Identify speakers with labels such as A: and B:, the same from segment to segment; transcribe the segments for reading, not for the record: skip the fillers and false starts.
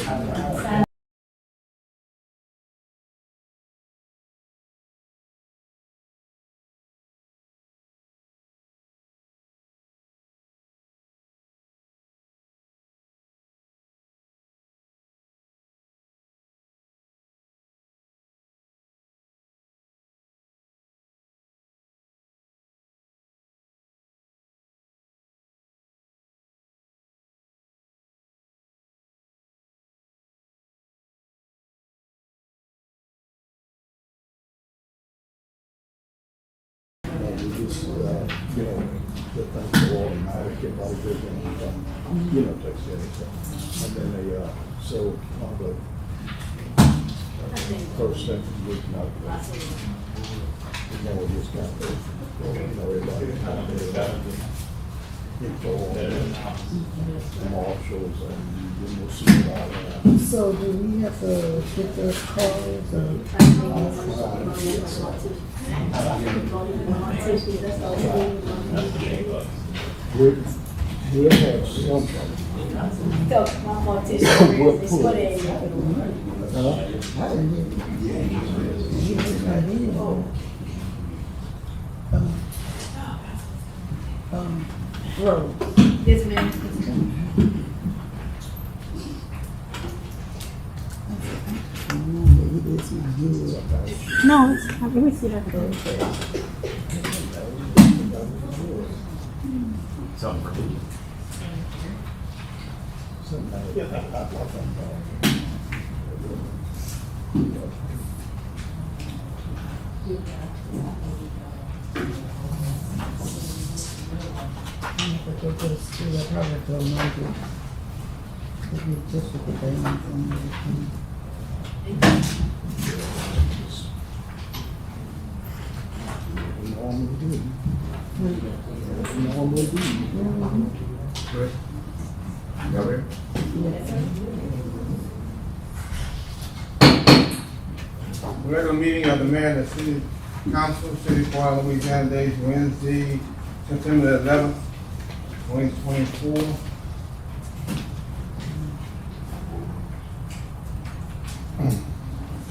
A: We just, the things go automatic, everybody goes in and, takes care of it. And then they, so, one of the first things we know, we just got the, everybody kind of info on the marshals and then we'll see about that.
B: So do we have to get the calls or?
A: We'll have some.
B: Road.
C: Yes, ma'am.
B: No, it's, let me see that.
D: Something for me.
E: Regular meeting of the mayor and the city council, City of Florida, Louisiana, days Wednesday, September 11th, 2024.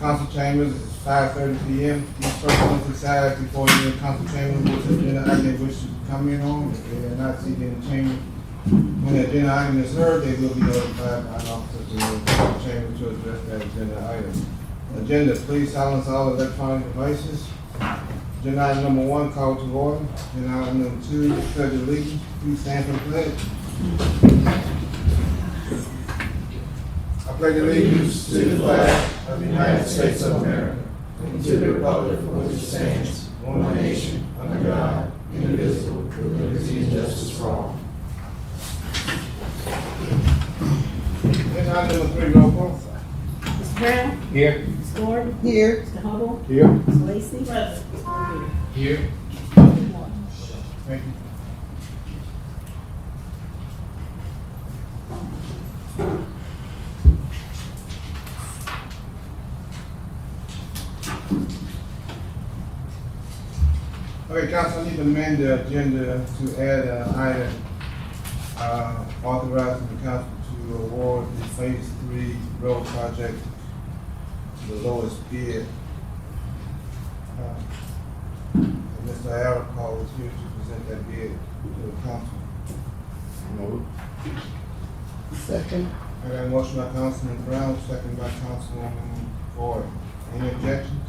E: Council chambers is 5:30 p.m. Each person must decide before you enter council chambers which agenda item they wish to come in on. If they are not seated in the chamber, when the agenda item is heard, they will be notified by an officer to the council chamber to address that agenda item. Agenda, please silence all electronic devices. Agenda item number 1, call to order. Agenda item number 2, pledge of allegiance. Please stand for the pledge. I pledge allegiance
F: to the flag of the United States of America and to the republic for which it stands, one nation, under God, indivisible, with liberty and justice for all.
E: Agenda item number 3, roll call.
C: Mr. Brown?
E: Here.
C: Ms. Gordon?
B: Here.
C: Mr. Hubble?
A: Here.
C: Ms. Lacy? Mr. Riviere?
E: Here. Thank you. Okay, council, I need to amend the agenda to add an item authorizing the council to award the phase 3 road project to the lowest bid. Mr. Aricall is here to present that bid to the council.
B: Second.
E: I got a motion by Councilman Brown, second by Councilwoman Ford. Any objections?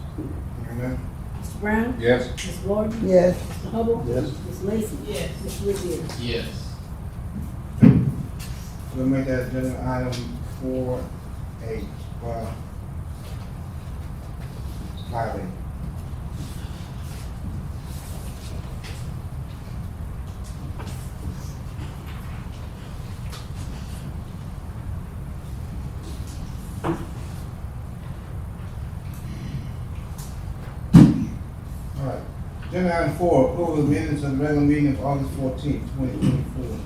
E: Hearing none?
C: Mr. Brown?
D: Yes.
C: Ms. Gordon?
B: Yes.
C: Mr. Hubble?
A: Yes.
C: Ms. Lacy? Yes. Mr. Riviere?
D: Yes.
E: We'll make that agenda item 4A. Well, 5A. All right. Agenda item 4, approval of minutes of the regular meeting of August 14th, 2024.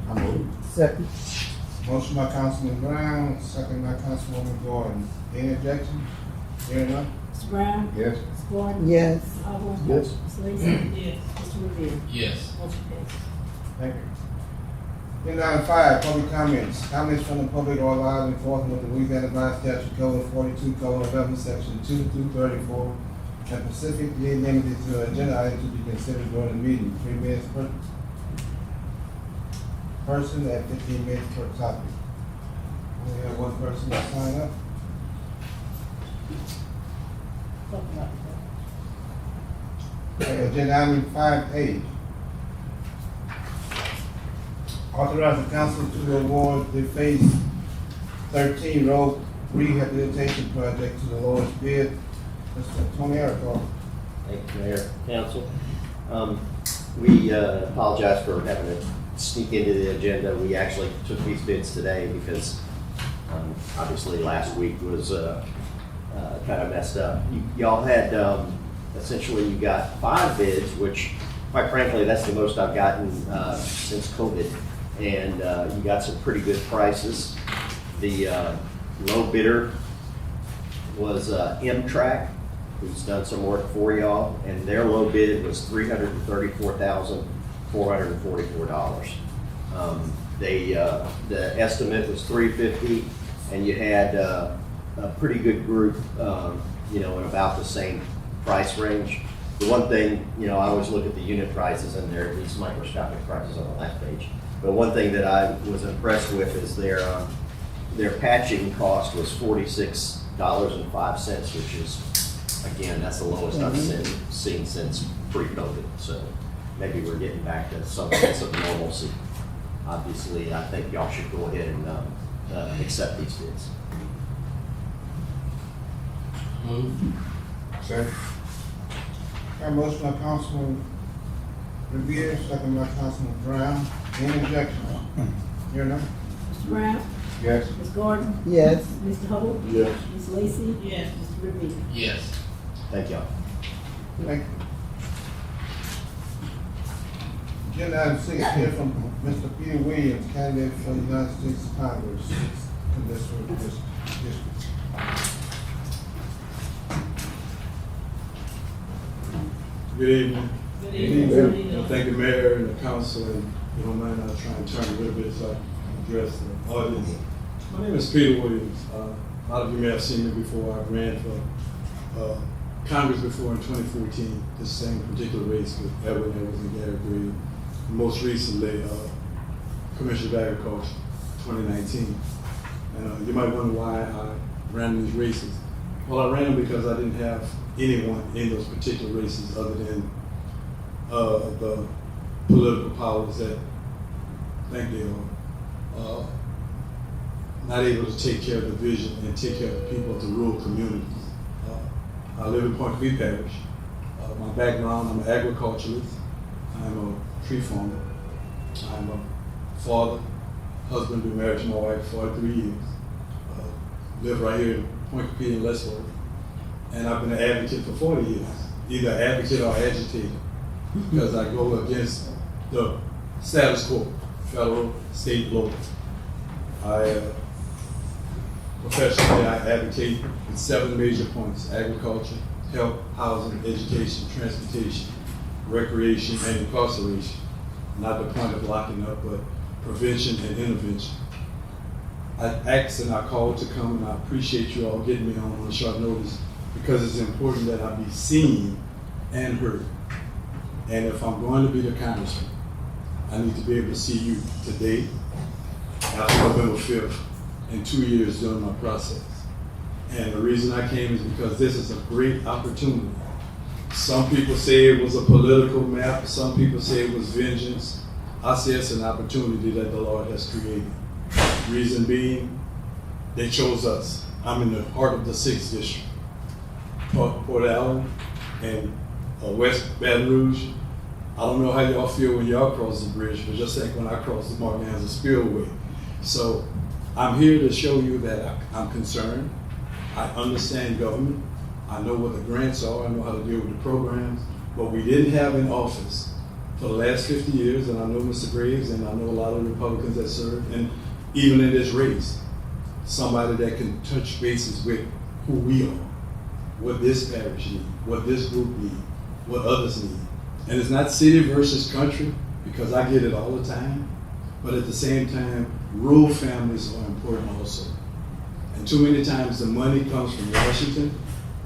A: I move.
B: Second.
E: Motion by Councilman Brown, second by Councilwoman Gordon. Any objections? Hearing none?
C: Mr. Brown?
D: Yes.
C: Ms. Gordon?
B: Yes.
C: Mr. Hubble?
A: Yes.
C: Ms. Lacy? Yes. Mr. Riviere?
D: Yes.
C: Motion passes.
E: Thank you. Agenda item 5, public comments. Comments from the public are allowed in enforcement of the Louisiana Revised Statute Code 42:11, section 2 through 34, and specifically limited to agenda items to be considered during the meeting. 3 minutes per person at 15 minutes per topic. We have one person to sign up. Okay, agenda item 5A. Authorize the council to award the Phase 13 road rehabilitation project to the lowest bid. Mr. Tony Eric.
D: Thank you, Mayor, Council. We apologize for having to sneak into the agenda. We actually took these bids today because obviously last week was kind of messed up. Y'all had, essentially you got 5 bids, which quite frankly, that's the most I've gotten since COVID. And you got some pretty good prices. The low bidder was M-Track, who's done some work for y'all, and their low bid was $334,444. The estimate was $350,000, and you had a pretty good group, in about the same price range. The one thing, I always look at the unit prices and these microscopic prices on the last page. But one thing that I was impressed with is their patching cost was $46.05, which is, again, that's the lowest I've seen since pre-COVID. So maybe we're getting back to some sense of normalcy. Obviously, I think y'all should go ahead and accept these bids.
E: Second. Got a motion by Councilman Riviere, second by Councilman Brown. Any objection? Hear none?
C: Mr. Brown?
E: Yes.
C: Ms. Gordon?
B: Yes.
C: Mr. Hubble?
A: Yes.
C: Ms. Lacy? Yes. Mr. Riviere?
F: Yes.
D: Thank y'all.
E: Thank you. Agenda item 6, hear from Mr. Peter Williams, candidate for the United States Congress, 6th Congressional District.
G: Good evening.
C: Good
E: evening.
G: And thank the mayor and the council, and you don't mind, I'll try and turn a little bit so I can address the audience. My name is Peter Williams. A lot of you may have seen me before. I ran for Congress before in 2014, the same particular race with Edwin Edwards and Gary Green. Most recently, Commissioner of Agriculture, 2019. And you might wonder why I ran these races. Well, I ran because I didn't have anyone in those particular races other than the political powers that think they are not able to take care of the vision and take care of the people of the rural communities. I live in Point Creek Parish. My background, I'm an agriculturalist. I'm a tree farmer. I'm a father, husband, been married to my wife for 43 years. Live right here in Point Creek and Leesburg. And I've been an advocate for 40 years, either advocate or agitator, because I go against the status quo, federal, state, local. Professionally, I advocate in 7 major points: agriculture, health, housing, education, transportation, recreation, and incarceration. Not the point of locking up, but prevention and intervention. I asked and I called to come, and I appreciate you all getting me on short notice, because it's important that I be seen and heard. And if I'm going to be the congressman, I need to be able to see you today, after November 5th, in 2 years during my process. And the reason I came is because this is a great opportunity. Some people say it was a political map, some people say it was vengeance. I say it's an opportunity that the Lord has created. Reason being, they chose us. I'm in the heart of the 6th district. Port Allen and West Baton Rouge. I don't know how y'all feel when y'all cross the bridge, but just think when I cross the Martinez Spillway. So I'm here to show you that I'm concerned. I understand government. I know what the grants are. I know how to deal with the programs. But we didn't have in office for the last 50 years, and I know Mr. Graves, and I know a lot of Republicans that served, and even in this race, somebody that can touch bases with who we are, what this parish needs, what this group needs, what others need. And it's not city versus country, because I get it all the time. but at the same time, rural families are important also. And too many times the money comes from Washington,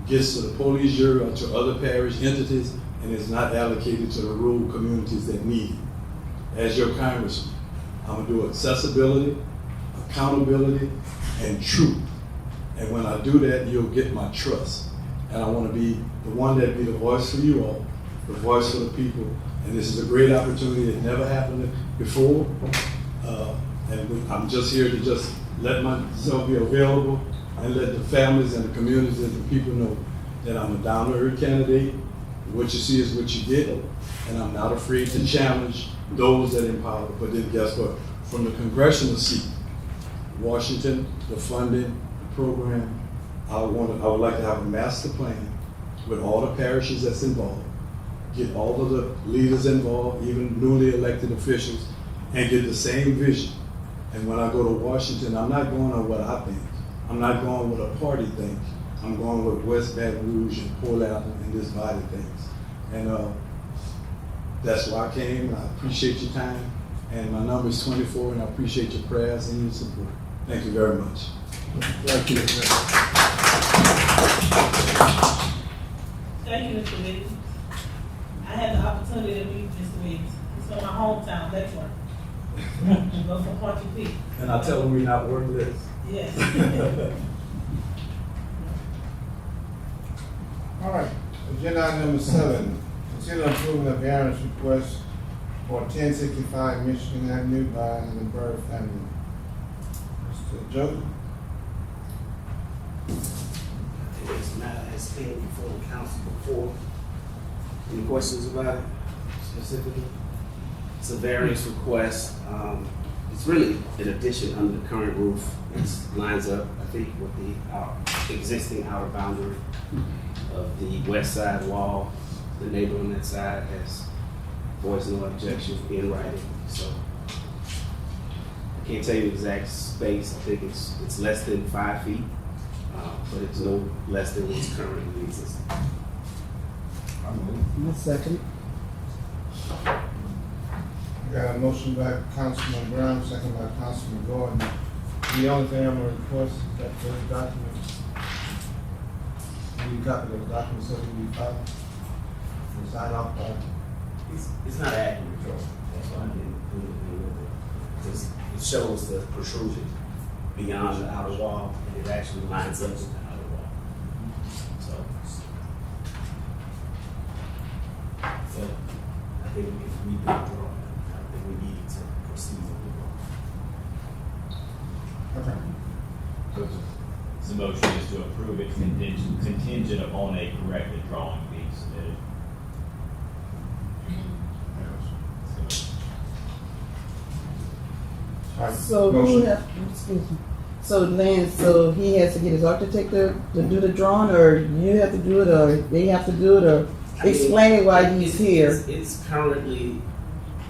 G: gets to the police bureau or to other parish entities, and is not allocated to the rural communities that need it. As your congressman, I'm gonna do accessibility, accountability, and truth. And when I do that, you'll get my trust. And I wanna be the one that be the voice for you all, the voice for the people. And this is a great opportunity. It never happened before. And I'm just here to just let myself be available and let the families and the communities and the people know that I'm a down-to-earth candidate. What you see is what you get, and I'm not afraid to challenge those that empower. But then guess what? From the congressional seat, Washington, the funding, the program, I would like to have a master plan with all the parishes that's involved, get all of the leaders involved, even newly elected officials, and get the same vision. And when I go to Washington, I'm not going on what I think. I'm not going with a party thinks. I'm going with West Baton Rouge and Port Apple and this body thinks. And that's why I came. I appreciate your time. And my number is 24, and I appreciate your prayers and your support. Thank you very much.
A: Thank you.
H: Thank you, Mr. Wiggins. I had the opportunity to meet Mr. Wiggins. He's from my hometown, Lexington. Go from Pointy Peak.
A: And I tell them we're not worthless.
H: Yes.
E: All right, agenda item number 7, consider approving a variance request for 1065 Michigan Avenue by the Bird family. Mr. Joe?
I: This matter has came before the council before. Any questions about it specifically? It's a variance request. It's really an addition under the current roof. It lines up, I think, with the existing outer boundary of the west side wall. The neighbor on that side has voiced no objection in writing. So I can't tell you the exact space. I think it's less than 5 feet. But it's no less than what's currently existing.
B: One second.
E: I got a motion by Councilman Brown, second by Councilman Gordon. The only thing I'm gonna request is that those documents, you copy those documents so they can be filed and sign off by.
I: It's not accurate, Joe. That's why I didn't put it in with it. It shows the protrusion beyond the outer wall, and it actually lines up with the outer wall. So I think if we did draw, I think we need to proceed with the draw.
E: Okay.
J: The motion is to approve it contingent upon a corrected drawing being submitted.
E: All right.
B: So who
E: Motion.
B: have, excuse me. So Lynn, so he has to get his architect to do the drawing, or you have to do it, or they have to do it, or explain it while he's here?
I: It's currently,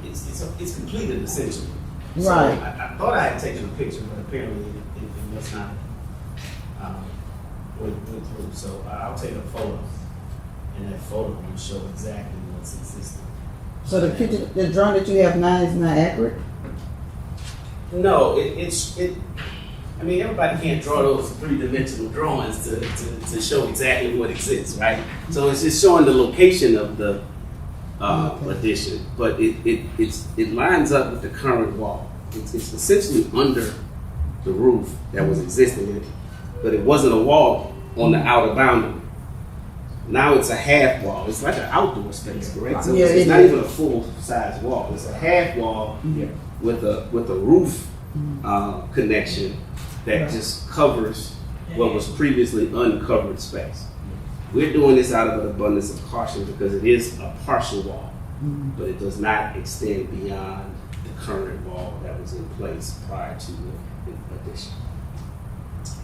I: it's completed essentially. So
B: Right.
I: I thought I had taken a picture, but apparently it was not went through. So I'll take a photo, and that photo will show exactly what's existing.
B: So the picture, the drawing that you have now is not accurate?
I: No, I mean, everybody can't draw those 3-dimensional drawings to show exactly what exists, right? So it's just showing the location of the addition, but it lines up with the current wall. It's essentially under the roof that was existing, but it wasn't a wall on the outer boundary. Now it's a half wall. It's like an outdoor space, correct? So
B: Yeah,
I: it's
B: it
I: not
B: is.
I: even a full size wall. It's a half wall with a roof connection that just covers what was previously uncovered space. We're doing this out of an abundance of caution because it is a partial wall, but it does not extend beyond the current wall that was in place prior to the addition.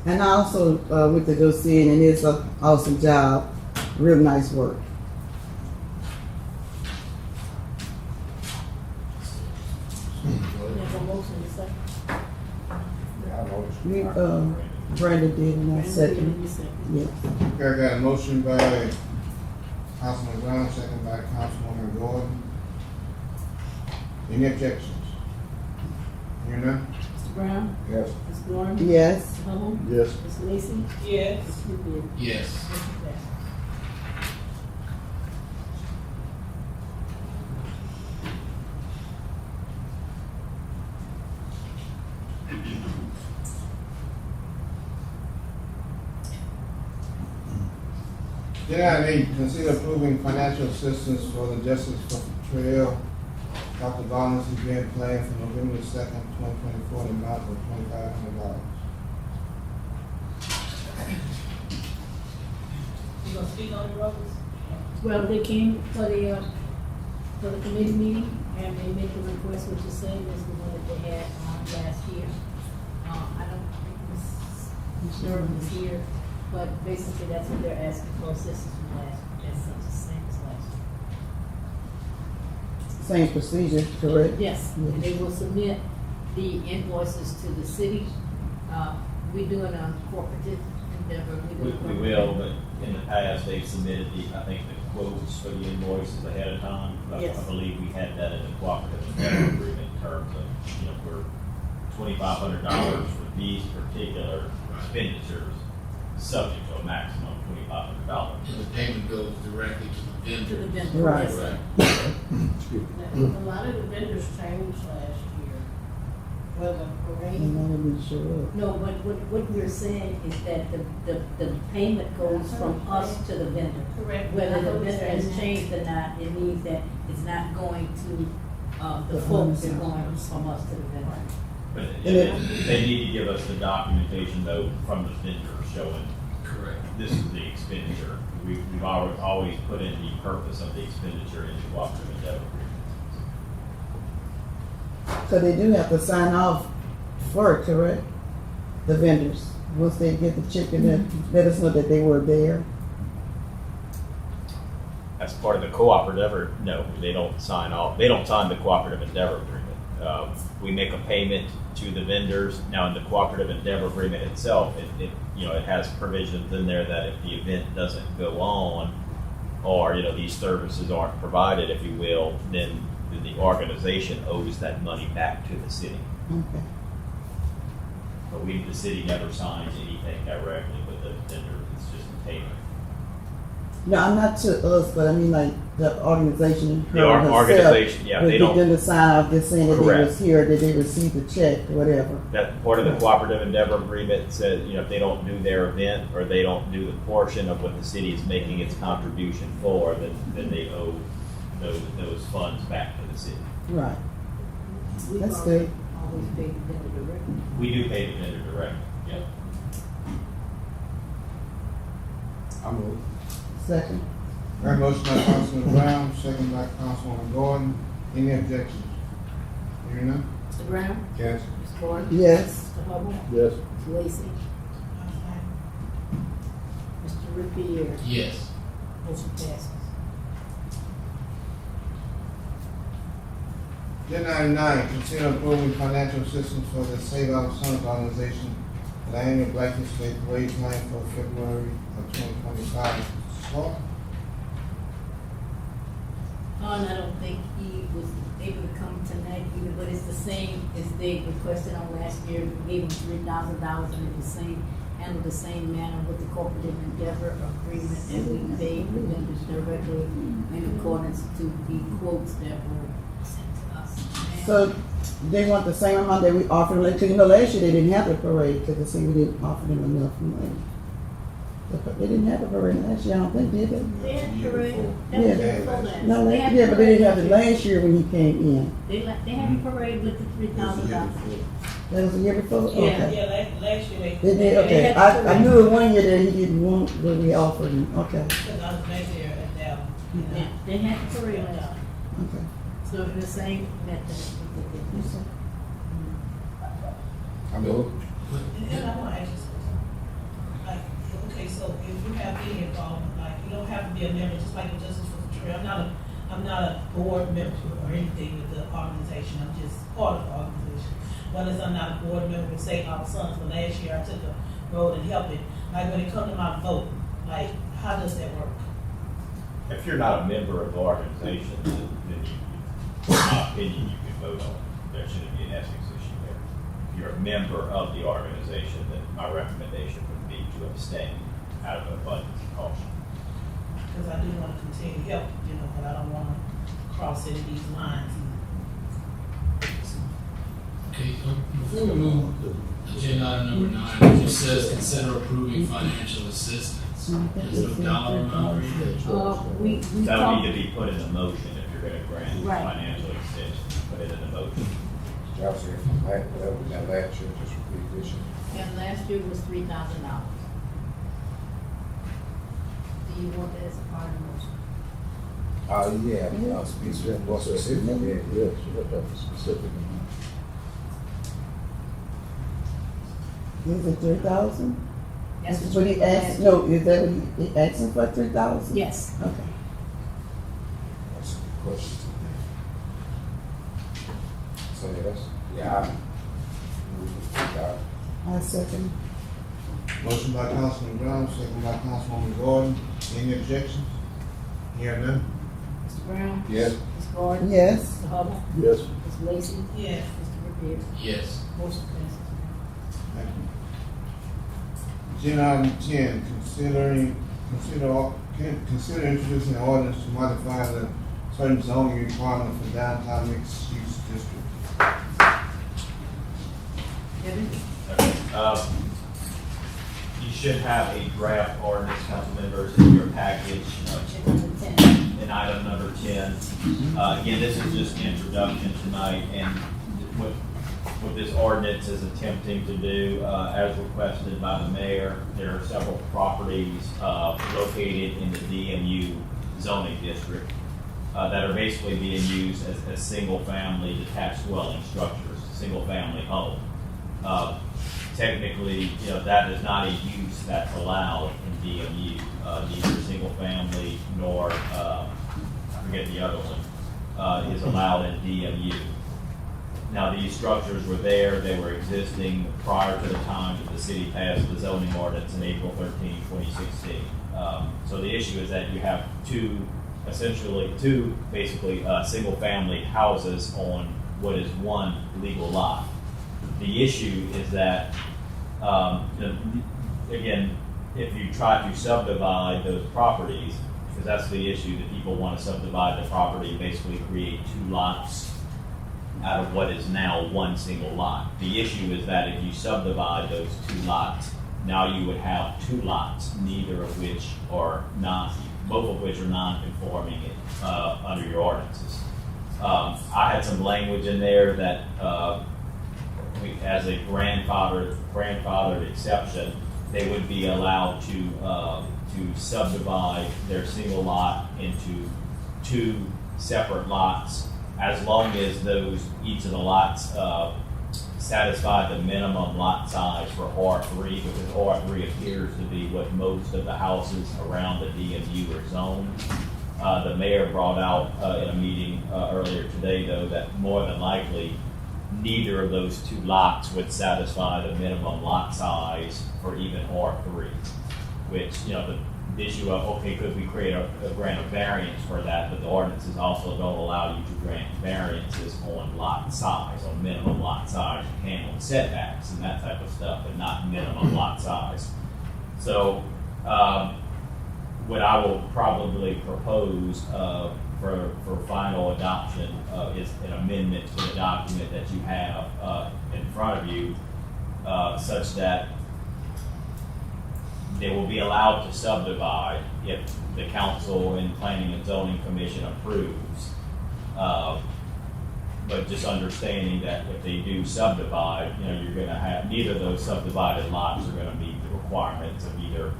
B: And I also went to go see it, and it's an awesome job. Real nice work.
H: There's a motion, a second.
B: Brandon did, and I second. Yes.
E: Okay, I got a motion by Councilman Brown, second by Councilwoman Gordon. Any objections? Hearing none?
C: Mr. Brown?
A: Yes.
C: Ms. Dorn?
B: Yes.
C: Mr. Hubble?
A: Yes.
C: Ms. Lacy?
H: Yes.
C: Mr. Riviere?
F: Yes.
H: Motion passes.
E: Agenda item 8, consider approving financial assistance for the Justice for Trail Dr. Violence event planned for November 2nd, 2024, in the amount of $2,500.
H: You gonna speak on the roads?
C: Well, they came for the committee meeting, and they made the request, which is same as the one that they had last year. I don't think Ms. Sherman was here, but basically that's what they're asking for assistance from last, that's such the same as last year.
B: Same procedure, correct?
C: Yes, and they will submit the invoices to the city. We doing a cooperative endeavor.
J: We will, but in the past, they've submitted I think the quotes for the invoices ahead of time.
C: Yes.
J: I believe we had that in the cooperative endeavor agreement in terms of, for $2,500 for these particular expenditures, subject to a maximum of $2,500.
F: And the payment goes directly to the
C: To the
F: vendor.
C: vendor.
B: Right.
C: Yes.
H: A lot of the vendors changed last year. Well, the parade.
B: And I didn't show up.
C: No, but what we're saying is that the payment goes from us to the vendor.
H: Correct.
C: Whether the vendor has changed or not, it means that it's not going to, the folks, it's going from us to the vendor.
J: But
B: And
J: they need to give us the documentation though from the vendor showing
F: Correct.
J: this is the expenditure. We've always put in the purpose of the expenditure in the cooperative endeavor agreement.
B: So they do have to sign off for it, correct? The vendors, once they get the check and then let us know that they were there.
J: As part of the cooperative, or no, they don't sign off. They don't sign the cooperative endeavor agreement. We make a payment to the vendors. Now, in the cooperative endeavor agreement itself, it has provisions in there that if the event doesn't go on, or these services aren't provided, if you will, then the organization owes that money back to the city.
B: Okay.
J: But the city never signs anything directly with the vendor. It's just a payment.
B: No, I'm not to us, but I mean like the organization.
J: The organization, yeah, they don't.
B: Would get them to sign off just saying that they
J: Correct.
B: was here, that they received the check, whatever.
J: That part of the cooperative endeavor agreement says, if they don't do their event or they don't do the portion of what the city is making its contribution for, then they owe those funds back to the city.
B: Right.
C: We've
B: That's
C: always-
B: good.
C: Always paid the vendor directly.
J: We do pay the vendor directly, yeah.
A: I move.
B: Second.
E: Got a motion by Councilman Brown, second by Councilwoman Gordon. Any objections? Hearing none?
C: Mr. Brown?
A: Yes.
C: Ms. Gordon?
B: Yes.
C: Mr. Hubble?
A: Yes.
C: Ms. Lacy? Mr. Riviere?
F: Yes.
C: Motion passes.
E: Agenda item 9, consider approving financial assistance for the Save Our Sons organization for the annual Black History Parade planned for February of 2025. Law?
C: And I don't think he was able to come tonight either, but it's the same as they requested on last year. We gave him $3,000 and it was handled the same manner with the corporate endeavor agreement, and we paid the vendors directly in accordance to the quotes that were sent to us.
B: So they want the same amount that we offered them, because last year they didn't have the parade, because they said we didn't offer them enough money. They didn't have a parade last year, I don't think, did they?
C: They had parade. That
B: Yeah.
C: was before that.
B: No,
C: They had
B: yeah, but they didn't have it
C: parade.
B: last year when he came in.
C: They had a parade with the $3,000.
B: That was the year before?
C: Yeah.
B: Okay.
H: Yeah, last year they.
B: They did, okay.
C: had the
B: I
C: parade.
B: knew it one year that he didn't want what we offered him, okay,
H: Because I was back there at that.
C: Yeah, they had the parade last year.
B: okay.
C: So the same method.
A: I move.
H: And I want to ask you something. Like, okay, so if you have any involvement, like, you don't have to be a member, just like the Justice for the Trail. I'm not a board member or anything with the organization. I'm just part of the organization. Well, as I'm not a board member with Save Our Sons, but last year I took a road and helped it. Like, when it comes to my vote, like, how does that work?
J: If you're not a member of the organization, then you, in my opinion, you can vote on it. There shouldn't be an ethics issue there. member of the organization, then my recommendation would be to abstain out of abundance of caution.
H: Because I do want to continue to help, you know, but I don't want to cross any of these lines.
F: Okay, before we move, agenda item number 9, it just says consider approving financial assistance. There's no dollar amount or anything?
C: We
J: That would
C: talked,
J: need to be put in the motion if you're gonna grant
C: Right.
J: financial extension, put it in the motion.
A: Last year, just repeat this year.
C: and last year was $3,000. Do you want that as a part of the motion?
A: Yeah, specific, more specific, yeah, yes, you got that specific.
B: Is it 3,000?
C: That's
B: What
C: you
B: he
C: put last
B: asked,
C: year.
B: no, is that what he asking for 3,000?
C: Yes.
B: Okay.
A: That's a good question. So,
B: I second.
E: Motion by Councilman Brown, second by Councilwoman Gordon. Any objections? Hear none?
C: Mr. Brown?
A: Yes.
C: Ms. Gordon?
B: Yes.
C: Mr. Hubble?
A: Yes.
C: Ms. Lacy?
H: Yes.
C: Mr. Riviere?
F: Yes.
C: Motion passes.
E: Thank you. Agenda item 10, consider introducing an ordinance to modify the certain zoning requirement for downtown mixed-use district.
C: Kevin?
J: Okay. You should have a draft ordinance, council members, in your package,
C: Check number 10.
J: in item number 10. Again, this is just an introduction tonight, and what this ordinance is attempting to do, as requested by the mayor, there are several properties located in the DMU zoning district that are basically being used as single-family detached dwelling structures, single-family home. Technically, that is not a use that's allowed in DMU, neither single-family nor, I forget the other one, is allowed in DMU. Now, these structures were there, they were existing prior to the time that the city passed the zoning ordinance in April 13, 2016. So the issue is that you have two basically single-family houses on what is one legal lot. The issue is that, again, if you try to subdivide those properties, because that's the issue, that people want to subdivide the property, basically create two lots out of what is now one single lot. The issue is that if you subdivide those two lots, now you would have two lots, both of which are non-conforming under your ordinances. I had some language in there that as a grandfathered exception, they would be allowed to subdivide their single lot into two separate lots, as long as each of the lots satisfy the minimum lot size for R3, because R3 appears to be what most of the houses around the DMU are zoned. The mayor brought out in a meeting earlier today, though, that more than likely neither of those two lots would satisfy the minimum lot size for even R3, which, the issue of, okay, could we create grant a variance for that, but the ordinances also don't allow you to grant variances on lot size, on minimum lot size. You can on setbacks and that type of stuff, but not minimum lot size. So, what I will probably propose for final adoption is an amendment to the document that you have in front of you, such that they will be allowed to subdivide if the council and planning and zoning commission approves. But just understanding that if they do subdivide, you're going to have, neither of those subdivided lots are going to meet the requirements of either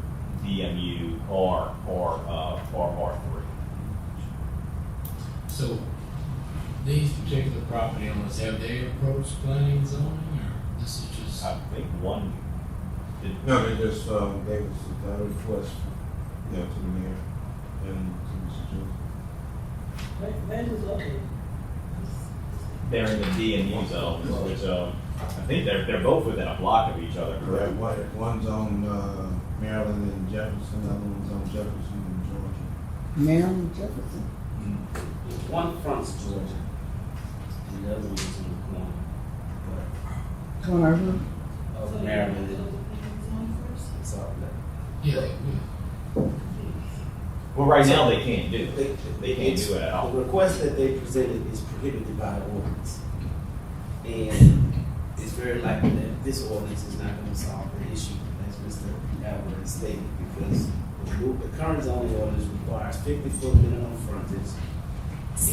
J: DMU or R3.
F: So, these particular property owners, have they approached planning and zoning, or this is just?
J: I think one did.
E: No, they just, gave us a request, to the mayor and to Mr. Jones.
H: Where is located?
J: They're in the DMU zone, which I think they're both within a block of each other, correct?
E: Correct. One's on Maryland and Jefferson, the other one's on Jefferson and Georgia.
B: Maryland, Jefferson.
I: One fronts Georgia, and the other one is in the corner.
B: Corner who?
I: of Maryland and South Lake.
F: Yeah,
J: Well, right now they can't do it. They can't do it at all.
I: The request that they presented is prohibited by the ordinance. And it's very likely that this ordinance is not gonna solve the issue, as Mr. Alvarez stated, because the current zoning ordinance requires 50-foot minimum frontage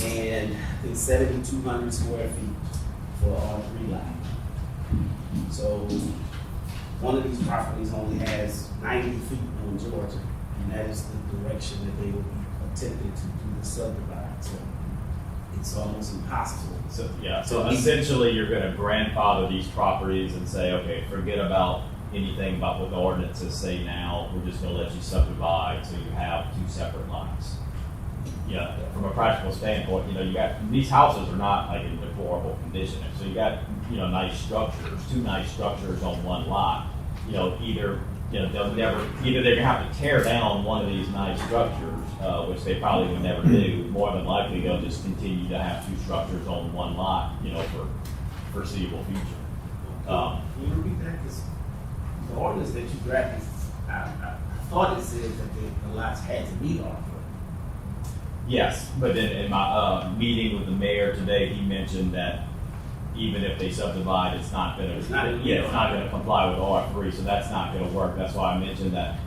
I: and I think 7,200 square feet for all three lots. So one of these properties only has 90 feet on Georgia, and that is the direction that they will be attempting to do the subdivide. So it's almost impossible.
J: So, yeah, so essentially you're gonna grandfather these properties and say, okay, forget about anything about what the ordinances say now, we're just gonna let you subdivide so you have two separate lots. Yeah, from a practical standpoint, you got, these houses are not like in deplorable condition, so you got, nice structures, two nice structures on one lot. Either, they'll never, either they're gonna have to tear down one of these nice structures, which they probably would never do. More than likely, they'll just continue to have two structures on one lot, for foreseeable future.
I: Can you repeat that? 'Cause the ordinance that you drafted, I thought it said that the lots had to meet R3.
J: Yes, but then in my meeting with the mayor today, he mentioned that even if they subdivide, it's not gonna comply with R3, so that's not gonna work. That's why I mentioned that,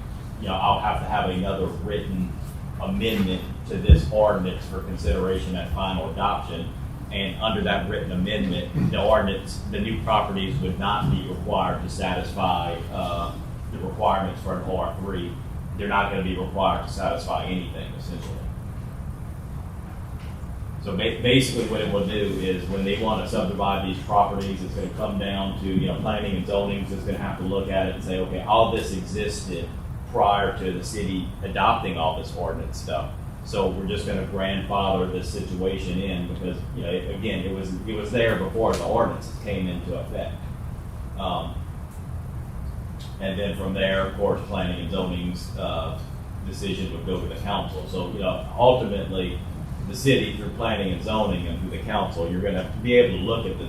J: I'll have to have another written amendment to this ordinance for consideration at final adoption. And under that written amendment, the ordinance, the new properties would not be required to satisfy the requirements for an R3. They're not gonna be required to satisfy anything, essentially. So basically what it will do is when they want to subdivide these properties, it's going to come down to, planning and zoning is going to have to look at it and say, okay, all this existed prior to the city adopting all this ordinance stuff. So we're just going to grandfather this situation in because, again, it was there before the ordinances came into effect. And then from there, of course, planning and zoning's decision would go to the council. So, ultimately, the city through planning and zoning and through the council, you're going to be able to look at the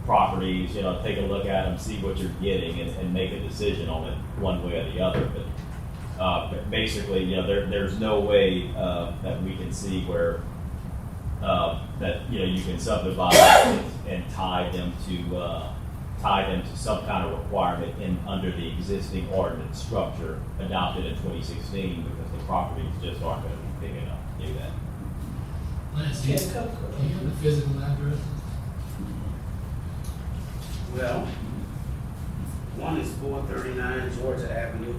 J: properties, take a look at them, see what you're getting, and make a decision on it one way or the other. But basically, there's no way that we can see where that you can subdivide and tie them to some kind of requirement under the existing ordinance structure adopted in 2016 because the properties just aren't going to be big enough to do that.
F: Lacy, can you have the physical address?
I: Well, one is 439 Georgia Avenue.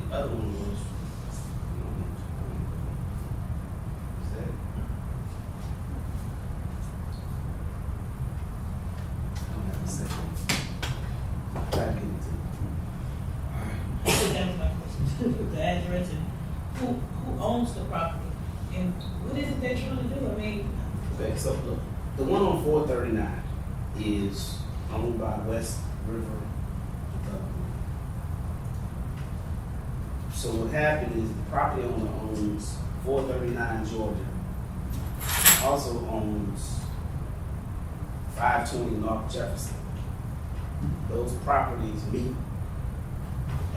I: The other one was, is that? I don't have a second. I'll try to get it to you.
H: That was my question. The address and who owns the property and what is it they're trying to do? I mean,
I: Okay, so look, the one on 439 is owned by West River. So what happened is the property owner owns 439 Georgia, also owns 520 North Jefferson. Those properties meet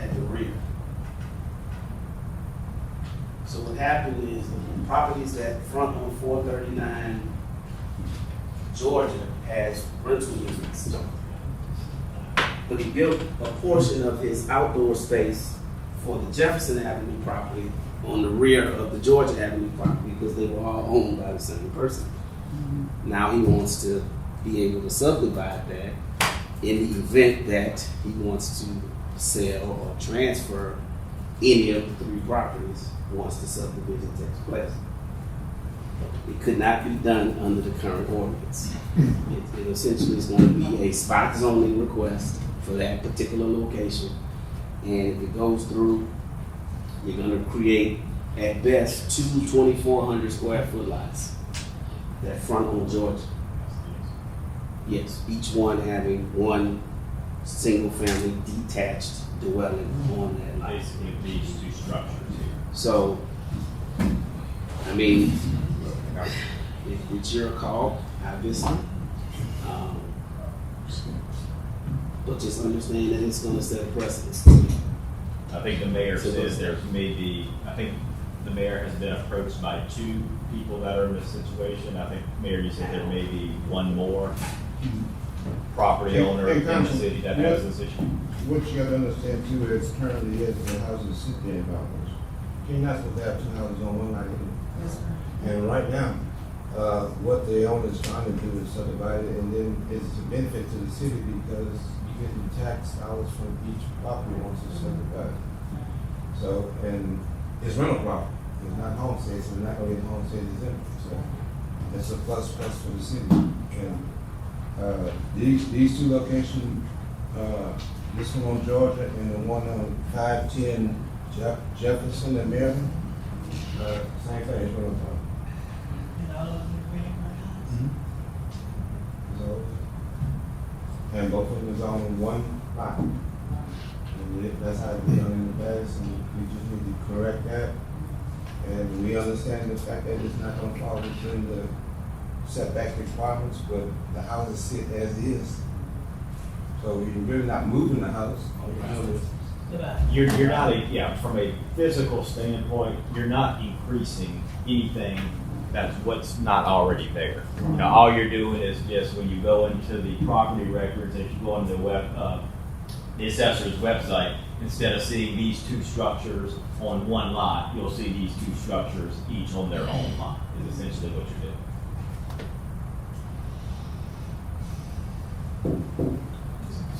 I: at the rear. So what happened is the properties that front on 439 Georgia has rental units. But he built a portion of his outdoor space for the Jefferson Avenue property on the rear of the Georgia Avenue property because they were all owned by the same person. Now he wants to be able to subdivide that in the event that he wants to sell or transfer any of the three properties once the subdivision takes place. It could not be done under the current ordinance. It essentially is going to be a spot zoning request for that particular location. And if it goes through, you're going to create at best two 2,400 square foot lots that front on Georgia. Yes, each one having one single family detached dwelling on that lot.
J: Basically, these two structures here.
I: So, I mean, It's your call, obviously. But just understand that it's gonna set a precedence.
J: I think the mayor says there's maybe, I think the mayor has been approached by 2 people that are in this situation. I think, Mayor, you said there may be one more property owner in the city that has this issue.
E: What you gotta understand too is currently is the houses sit there about this. You're not supposed to have 2 houses on one lot anyway. And right now, what the owner's trying to do is subdivide it, and then it's a benefit to the city because you get the tax dollars from each property once it's subdivided. So, and it's rental property, it's not homestead, so we're not gonna get homestead exempt, so it's a plus for the city. And, these 2 locations, this one on Georgia and the one on 510 Jefferson and Maryland, same thing, it's rental property.
H: And all of them agree on
E: So, and both of them is on one lot. And that's how it's been done in the past, and we just need to correct that. And we understand the fact that it's not gonna fall within the setback requirements, but the houses sit as is. So you're really not moving the house, all you're doing is
H: Goodbye.
J: You're not, from a physical standpoint, you're not increasing anything that's what's not already there. You know, all you're doing is just when you go into the property records, if you go on the the assessor's website, instead of seeing these 2 structures on one lot, you'll see these 2 structures each on their own lot, is essentially what you're doing.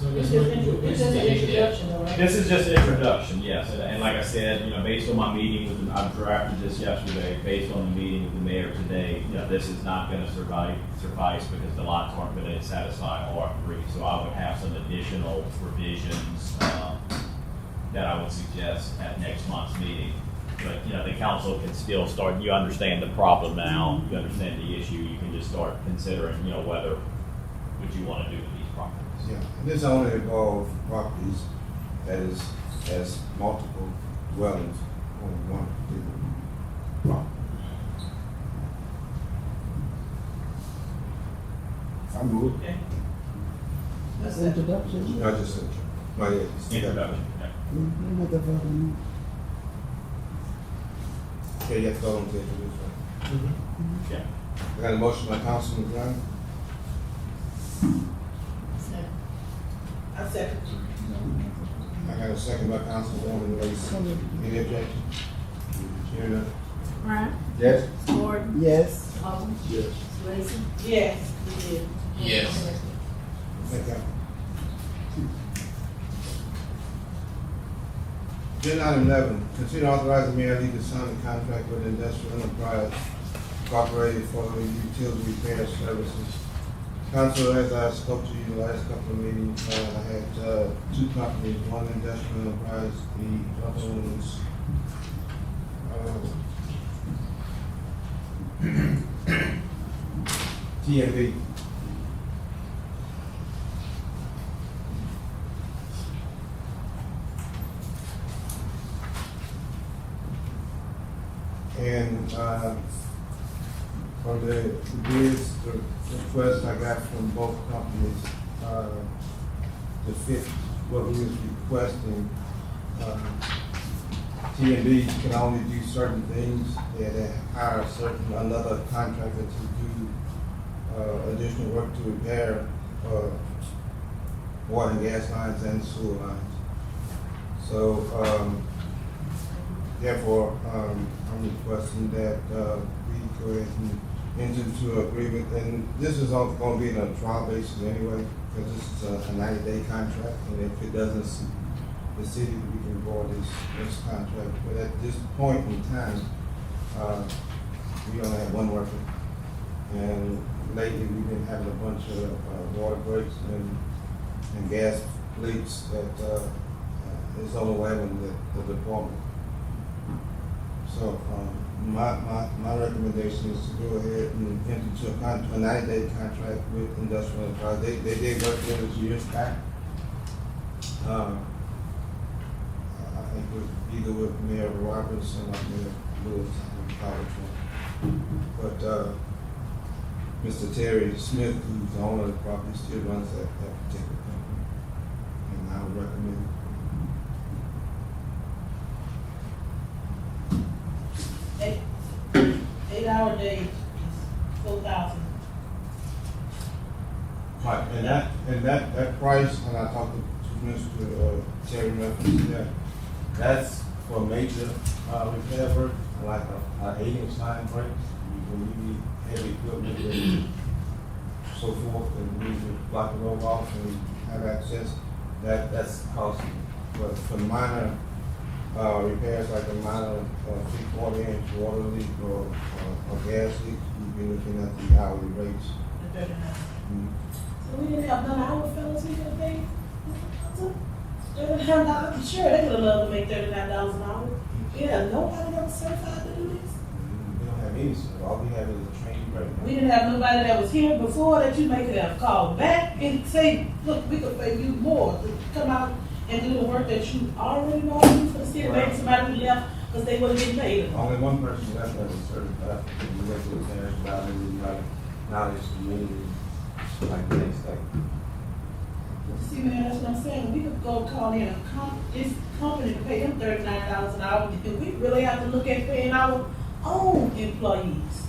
H: It's just an introduction, all right?
J: This is just an introduction, yes, and like I said, you know, based on my meeting with, I drafted this yesterday, based on the meeting with the mayor today, you know, this is not gonna suffice because the lots aren't gonna satisfy R3, so I would have some additional revisions, that I would suggest at next month's meeting. But, you know, the council can still start, you understand the problem now, you understand the issue, you can just start considering, you know, whether, what you wanna do with these properties.
E: yeah, and this only involves properties that has multiple dwellings on one particular property. I move.
H: Okay.
B: That's introduction.
E: I just said, well, yeah, it's-
J: Introduction, yeah.
B: You don't have to vote on
E: Yeah, you have to go on to this one.
J: Yeah.
E: I got a motion by Councilman Brown,
H: I second.
E: I got a second by Councilwoman Lacy. Any objection? Hearing none.
C: Brown,
E: Yes?
C: Gordon,
B: it. Yes.
C: Hubble,
A: Yes.
C: Lacy,
H: Yes.
C: Riviere.
F: Yes.
E: Thank you. Agenda item 11, consider authorizing mayor to sign a contract with Industrial Enterprise Incorporated for utility repair services. Council, as I spoke to you the last couple of meetings, I had 2 companies, one Industrial Enterprise, the other one was TMV. And from the bids, the request I got from both companies to fit what we was requesting, T&D can only do certain things. They hire another contractor to do additional work to repair water and gas lines and sewer lines. So therefore, I'm requesting that we go ahead and enter into an agreement, and this is all going to be on a trial basis anyway, because this is a 90-day contract, and if it doesn't suit the city, we can void this contract. But at this point in time, we only have one worker, and lately we've been having a bunch of water breaks and gas leaks that is overwhelming the department. So my recommendation is to go ahead and enter into a 90-day contract with Industrial Enterprise. They did work with us years back. I think either with Mayor Roberts or Mayor Lewis, I can call it one. But Mr. Terry Smith, who's the owner of the property, still runs that particular company. And I would recommend it.
H: 8 hour day is 4,000.
E: Right, and that price, when I talked to Mr. Terry Smith, that's for major repair work, like a 8-inch line break, when you need heavy equipment and so forth, and we need to block the road off and have access, that's costly. But for minor repairs, like a minor 3/4-inch water leak or gas leak, you'd be looking at the hourly rates.
H: So we didn't have none of our fellas here today? $39, I'm sure they would have loved to make $39 an hour. Yeah, nobody that was certified to do this.
E: We don't have any, so all we have is a training right now.
H: We didn't have nobody that was here before that you may could have called back and say, look, we could pay you more to come out and do the work that you already know to do for the city. Maybe somebody who left because they wasn't getting paid.
E: Only one person left that was certified, we went to the parish about it, we like knowledge community, like the next day.
H: See, man, that's what I'm saying. We could go call in this company to pay them $39 an hour. We really have to look at paying our own employees.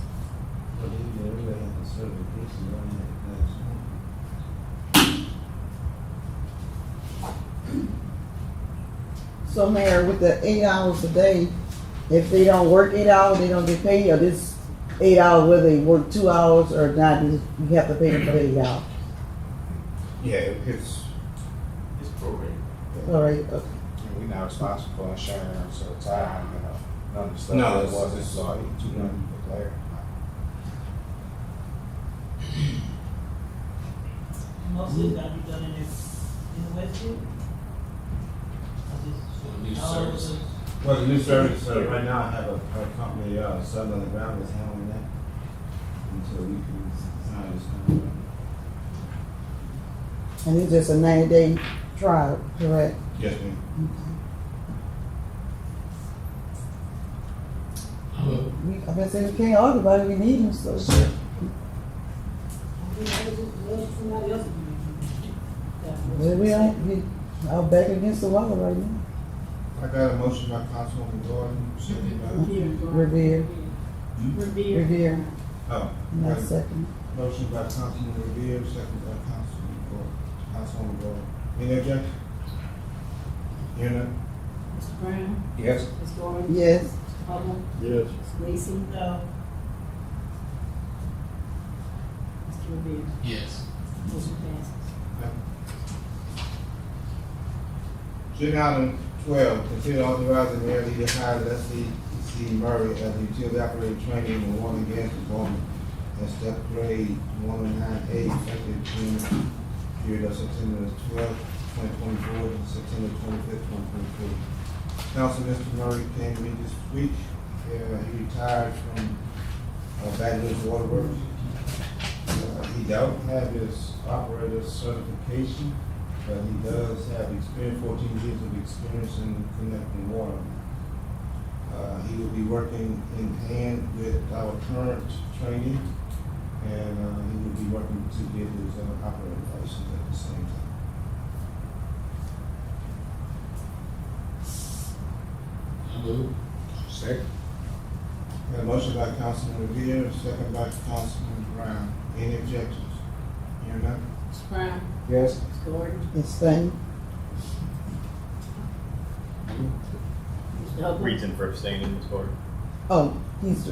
E: But they really have the certification on that.
B: So Mayor, with the 8 hours a day, if they don't work 8 hours, they don't get paid, or this 8 hours, whether they work 2 hours or not, you have to pay them for the 8 hours?
K: Yeah, it's prorated.
B: All right, okay.
K: And we're not responsible for insurance or time, none of the stuff
E: No,
K: that
E: it's
K: wasn't
E: just-
K: so you know, declared.
H: Most of it's gotta be done in the West End.
F: New services.
E: Well, the new service, right now I have a company, Southern Underground that's handling that until we can sign this contract.
B: And it's just a 90-day trial, correct?
E: Yes, ma'am.
B: I've been saying we can't argue about it, we need them, so.
H: Somebody else would
B: Well, we are back against the wall right now.
E: I got a motion by Councilwoman Gordon, second by,
B: Riviere,
C: Riviere.
B: Riviere,
E: oh,
B: not
E: got a
B: second.
E: motion by Councilman Riviere, second by Councilwoman Gordon. Any objection? Hearing none?
C: Mr. Brown?
K: Yes.
C: Ms. Gordon?
B: Yes,
C: Mr. Hubble?
A: Yes.
C: Ms. Lacy?
H: No.
C: Mr. Riviere?
F: Yes.
C: Motion passes.
E: Agenda item 12, consider authorizing Mayor Lee to hire Lacy Murray as a utility operator training in the water and gas department at step grade 109A, effective June period of September 12th, 2024 to September 25th, 2024. Council, Mr. Murray came to me this week. He retired from Baton Rouge Water Works. He don't have his operator certification, but he does have experience, 14 years of experience in connecting water. He will be working in hand with our current training, and he will be working to get his operator license at the same time.
F: I move.
K: Second.
E: Got a motion by Councilman Riviere, second by Councilman Brown. Any objections? Hearing none?
C: Mr. Brown?
K: Yes.
C: Ms. Gordon?
B: it's funny.
C: Mr. Hubble?
J: Reason for abstaining, Ms. Gordon?
B: Oh, he's,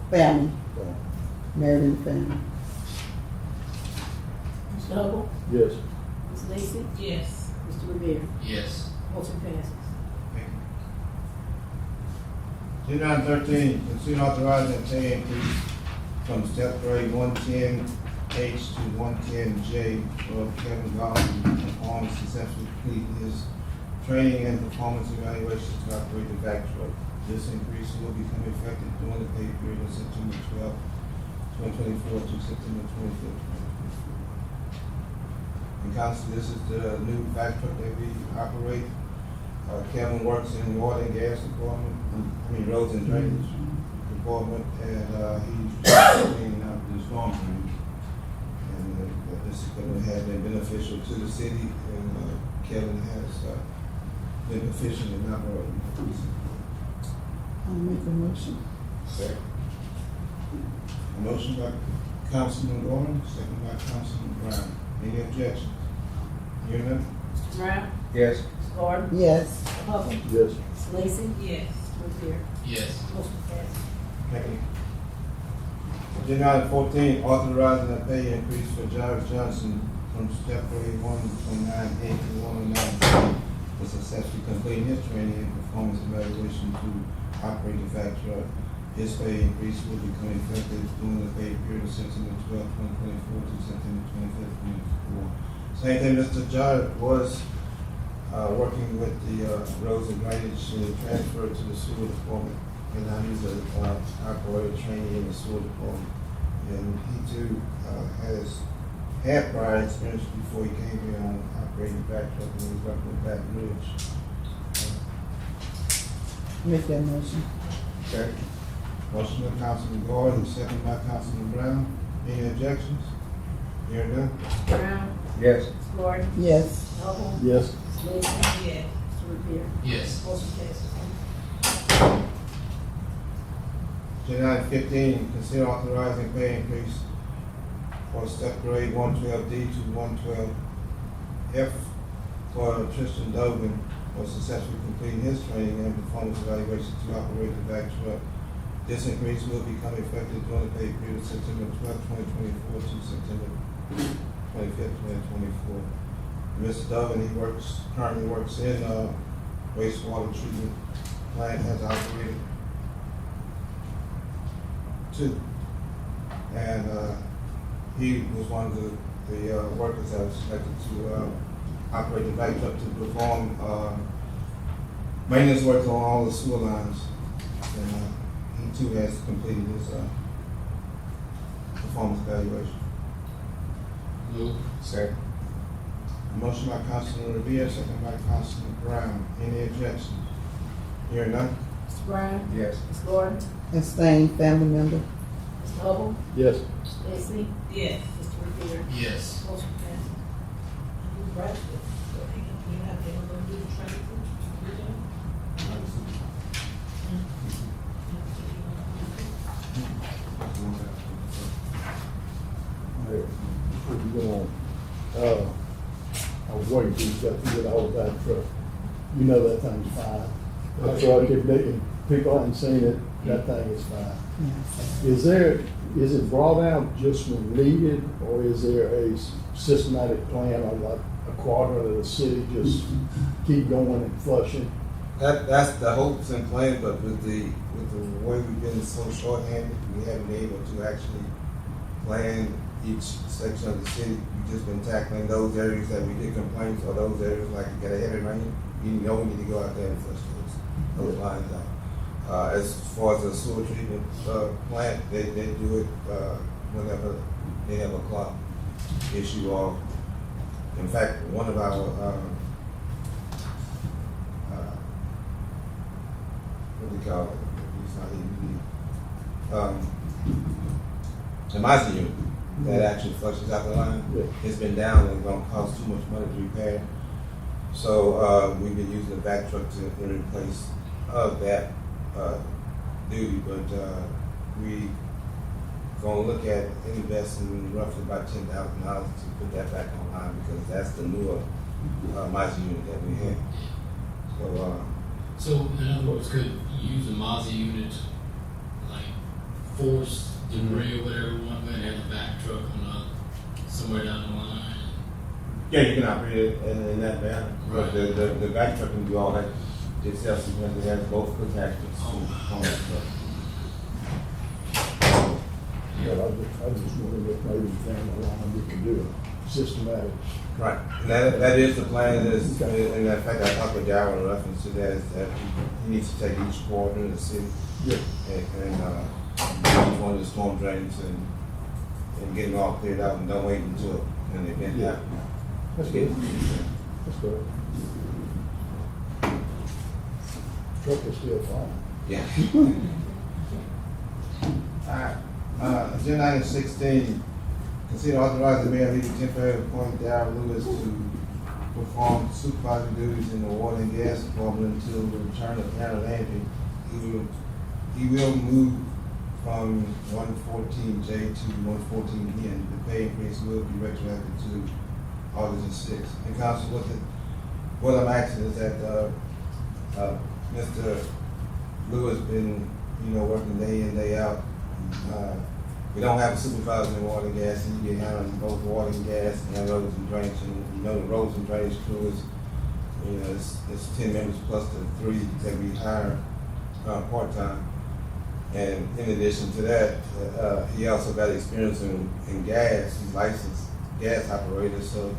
B: family, married in family.
C: Mr. Hubble?
A: Yes.
C: Ms. Lacy?
H: Yes.
C: Mr. Riviere?
F: Yes.
C: Motion passes.
E: Agenda item 13, consider authorizing pay increase from step grade 110H to 110J for Kevin Garland upon successfully complete his training and performance evaluation to operate the vac truck. This increase will become effective during the pay period of September 12th, 2024 to September 25th, 2024. And council, this is the new vac truck that we operate. Kevin works in water and gas department, roads and drainage department, and he's cleaning up the storm drain. beneficial to the city, and Kevin has been efficient in not voting.
B: I'll make a motion.
K: Second.
E: A motion by Councilman Gordon, second by Councilman Brown. Any objections? Hearing none?
C: Brown,
K: Yes.
C: Gordon,
B: Yes.
C: Hubble,
A: Yes.
C: Lacy,
H: Yes.
C: Riviere.
F: Yes.
C: Motion passed.
E: Thank you. Agenda item 14, authorizing a pay increase for Jarvis Johnson from step grade 129A to 109C for successfully completing his training and performance evaluation to operate the vac truck. His pay increase will become effective during the pay period of September 12, 2024 to September 25, 2024. Same thing, Mr. Jarvis was working with the roads and drainage and transferred to the sewer department. And now he's a operator trainee in the sewer department. And he too has had prior experience before he came here on operating back truck, and he's working with Baton Rouge.
B: Make that motion.
E: Okay. Motion by Councilman Gordon, second by Councilman Brown. Any objections? Hearing none?
C: Brown,
K: Yes.
C: Gordon,
B: Yes.
C: Hubble,
A: Yes.
C: Lacy,
H: Yes.
C: Riviere.
F: Yes.
C: Motion passed.
E: Agenda item 15, consider authorizing pay increase for step grade 112D to 112F for Tristan Dogan for successfully completing his training and performance evaluation to operate the vac truck. This increase will become effective during the pay period of September 12, 2024 to September 25, 2024. Mr. Dogan, he currently works in wastewater treatment plant, has operated two. And he was one of the workers that was selected to operate the vac truck to perform maintenance work on all the sewer lines. And he too has completed his performance evaluation.
F: Move.
K: Second.
E: Motion by Councilman Riviere, second by Councilman Brown. Any objections? Hearing none?
C: Mr. Brown,
K: Yes.
C: Ms. Gordon,
B: Abstain, family member.
C: Mr. Hubble,
A: Yes.
C: Lacy,
H: Yes.
C: Mr. Riviere.
F: Yes.
C: Motion passed.
H: Right. So they have to go do the training.
A: Hey, before you go on, I was waiting for you to get all that truck. You know that thing's fine. That's right, if people haven't seen it, that thing is fine. Is it brought out just when needed, or is there a systematic plan on like a quadrant of the city, just keep going and flushing?
E: That's the hopes and plan, but with the way we've been so shorthanded, we haven't been able to actually plan each section of the city. We've just been tackling those areas that we get complaints, or those areas like you get a heavy rain, you know we need to go out there and flush those lines out. As far as the sewer treatment plant, they do it whenever they have a clock issue, or in fact, one of our what do you call it? It's not even the MISA unit that actually flushes out the line.
A: Yeah.
E: It's been down and gonna cost too much money to repair. So we've been using the vac truck to in place of that duty, but we gonna look at investing roughly about $10,000 to put that back online, because that's the newer MISA unit that we have.
F: So in other words, could you use a Mazda unit, like force debris or whatever one way, and have the back truck on somewhere down the line?
E: Yeah, you can operate it in that manner.
F: Right.
E: The vac truck can do all that itself, because it has both attachments on it.
A: But I just wondered if maybe family line, we can do a systematic.
E: Right, and that is the plan, is, and in fact, I talked with Darryl in reference to that, is that he needs to take each quarter in the city
A: Yeah.
E: and each one of the storm drains and get them all cleared out, and don't wait until an event
A: Yeah.
E: happens.
A: That's good. That's good. Truck is still fine.
E: Yeah. Alright, agenda item 16, consider authorizing the mayor to temporarily appoint Darrell Lewis to perform supervisory duties in the water and gas department until the return of Hannah Landry. He will move from 114J to 114 N. The pay increase will be retroactive to August 6th. And council, what I'm asking is that, Mr. Lewis been, working day in, day out. We don't have a supervisor in water and gas, and you get handling both water and gas and roads and drainage. And the roads and drainage crew is, it's 10 members plus the 3 that we hire part-time. And in addition to that, he also got experience in gas. He's licensed gas operator, so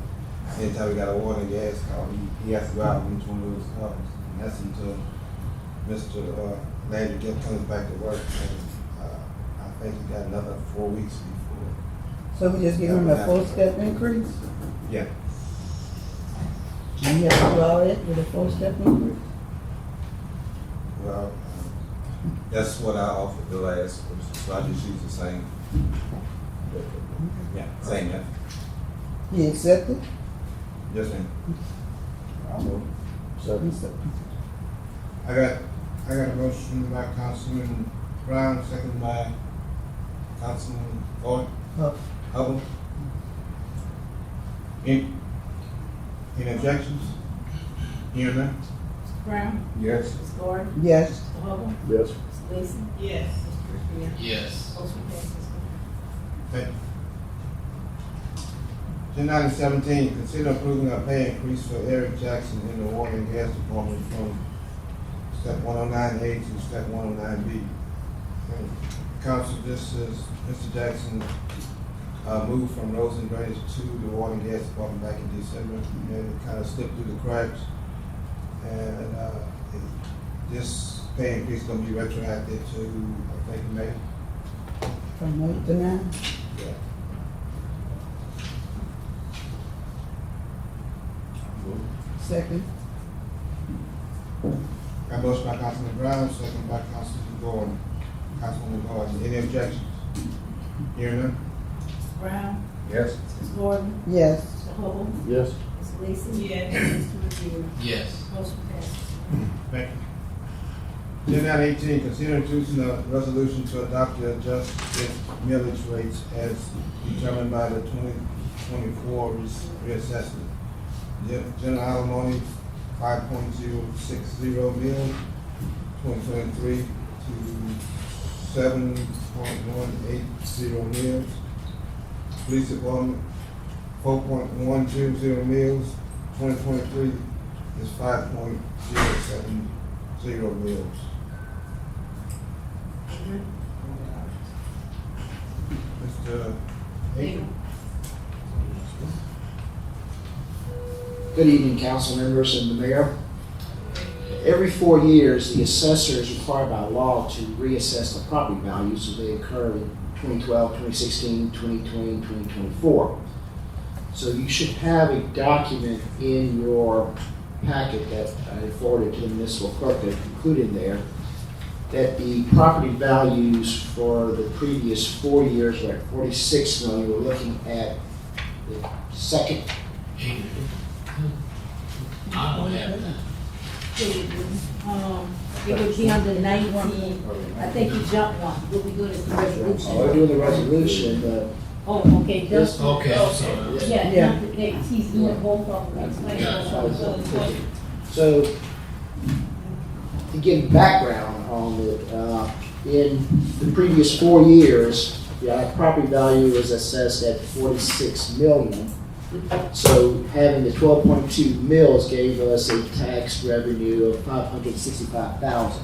E: anytime we got a water and gas call, he has to go out and reach one of those calls. And that's until Mr. Landry comes back to work. And I think he got another 4 weeks before.
B: So we just give him a full step increase?
E: Yeah.
B: Do you have to do all that with a full step increase?
E: Well, that's what I offered the last person, so I just use the same. Yeah, same, yeah.
B: He accepted?
E: Yes, ma'am. I got a motion by Councilman Brown, second by Councilman Gordon. Hubble. Any objections? Hearing none?
C: Mr. Brown?
E: Yes.
C: Ms. Gordon?
B: Yes.
C: Mr. Hubble?
A: Yes.
C: Ms. Lacy?
H: Yes.
C: Mr. Riviere?
F: Yes.
C: Motion passes.
E: Thank you. Agenda item 17, consider approving a pay increase for Eric Jackson in the water and gas department from step 109A to step 109B. And council, this is Mr. Jackson moved from roads and drainage to the water and gas department back in December, and it kind of slipped through the cracks. And this pay increase is going to be retroactive to, I think, May.
B: From 8 to 9?
E: Yeah.
B: Second.
E: Got motion by Councilman Brown, second by Councilman Gordon. Councilwoman Gordon, any objections? Hearing none?
C: Mr. Brown?
E: Yes.
C: Ms. Gordon?
B: Yes.
C: Mr. Hubble?
A: Yes.
C: Ms. Lacy?
H: Yes.
C: Mr. Riviere?
F: Yes.
C: Motion passes.
E: Thank you. Agenda item 18, consider introducing a resolution to adopt the adjusted millage rates as determined by the 2024 reassessment. General alimony, 5.060 mils, 2023 to 7.180 mils. Police department, 4.100 mils, 2023 is 5.070 mils. Mr. Aiken.
L: Good evening, council members and the mayor. Every 4 years, the assessor is required by law to reassess the property values as they occur in 2012, 2016, 2020, and 2024. So you should have a document in your packet that I forwarded to the municipal clerk that included there that the property values for the previous 4 years were at 46 million. We're looking at the second.
F: I don't have that.
C: It would be under 19, I think you jumped one. We'll be doing it the resolution.
L: We're doing the resolution, but
C: Oh, okay, just.
F: Okay, I'm sorry.
C: Yeah,
B: Yeah.
C: not the next, he's doing both of them. Explain both of them.
L: so to give background on it, in the previous 4 years, the property value was assessed at 46 million. So having the 12.2 mils gave us a tax revenue of 565,000.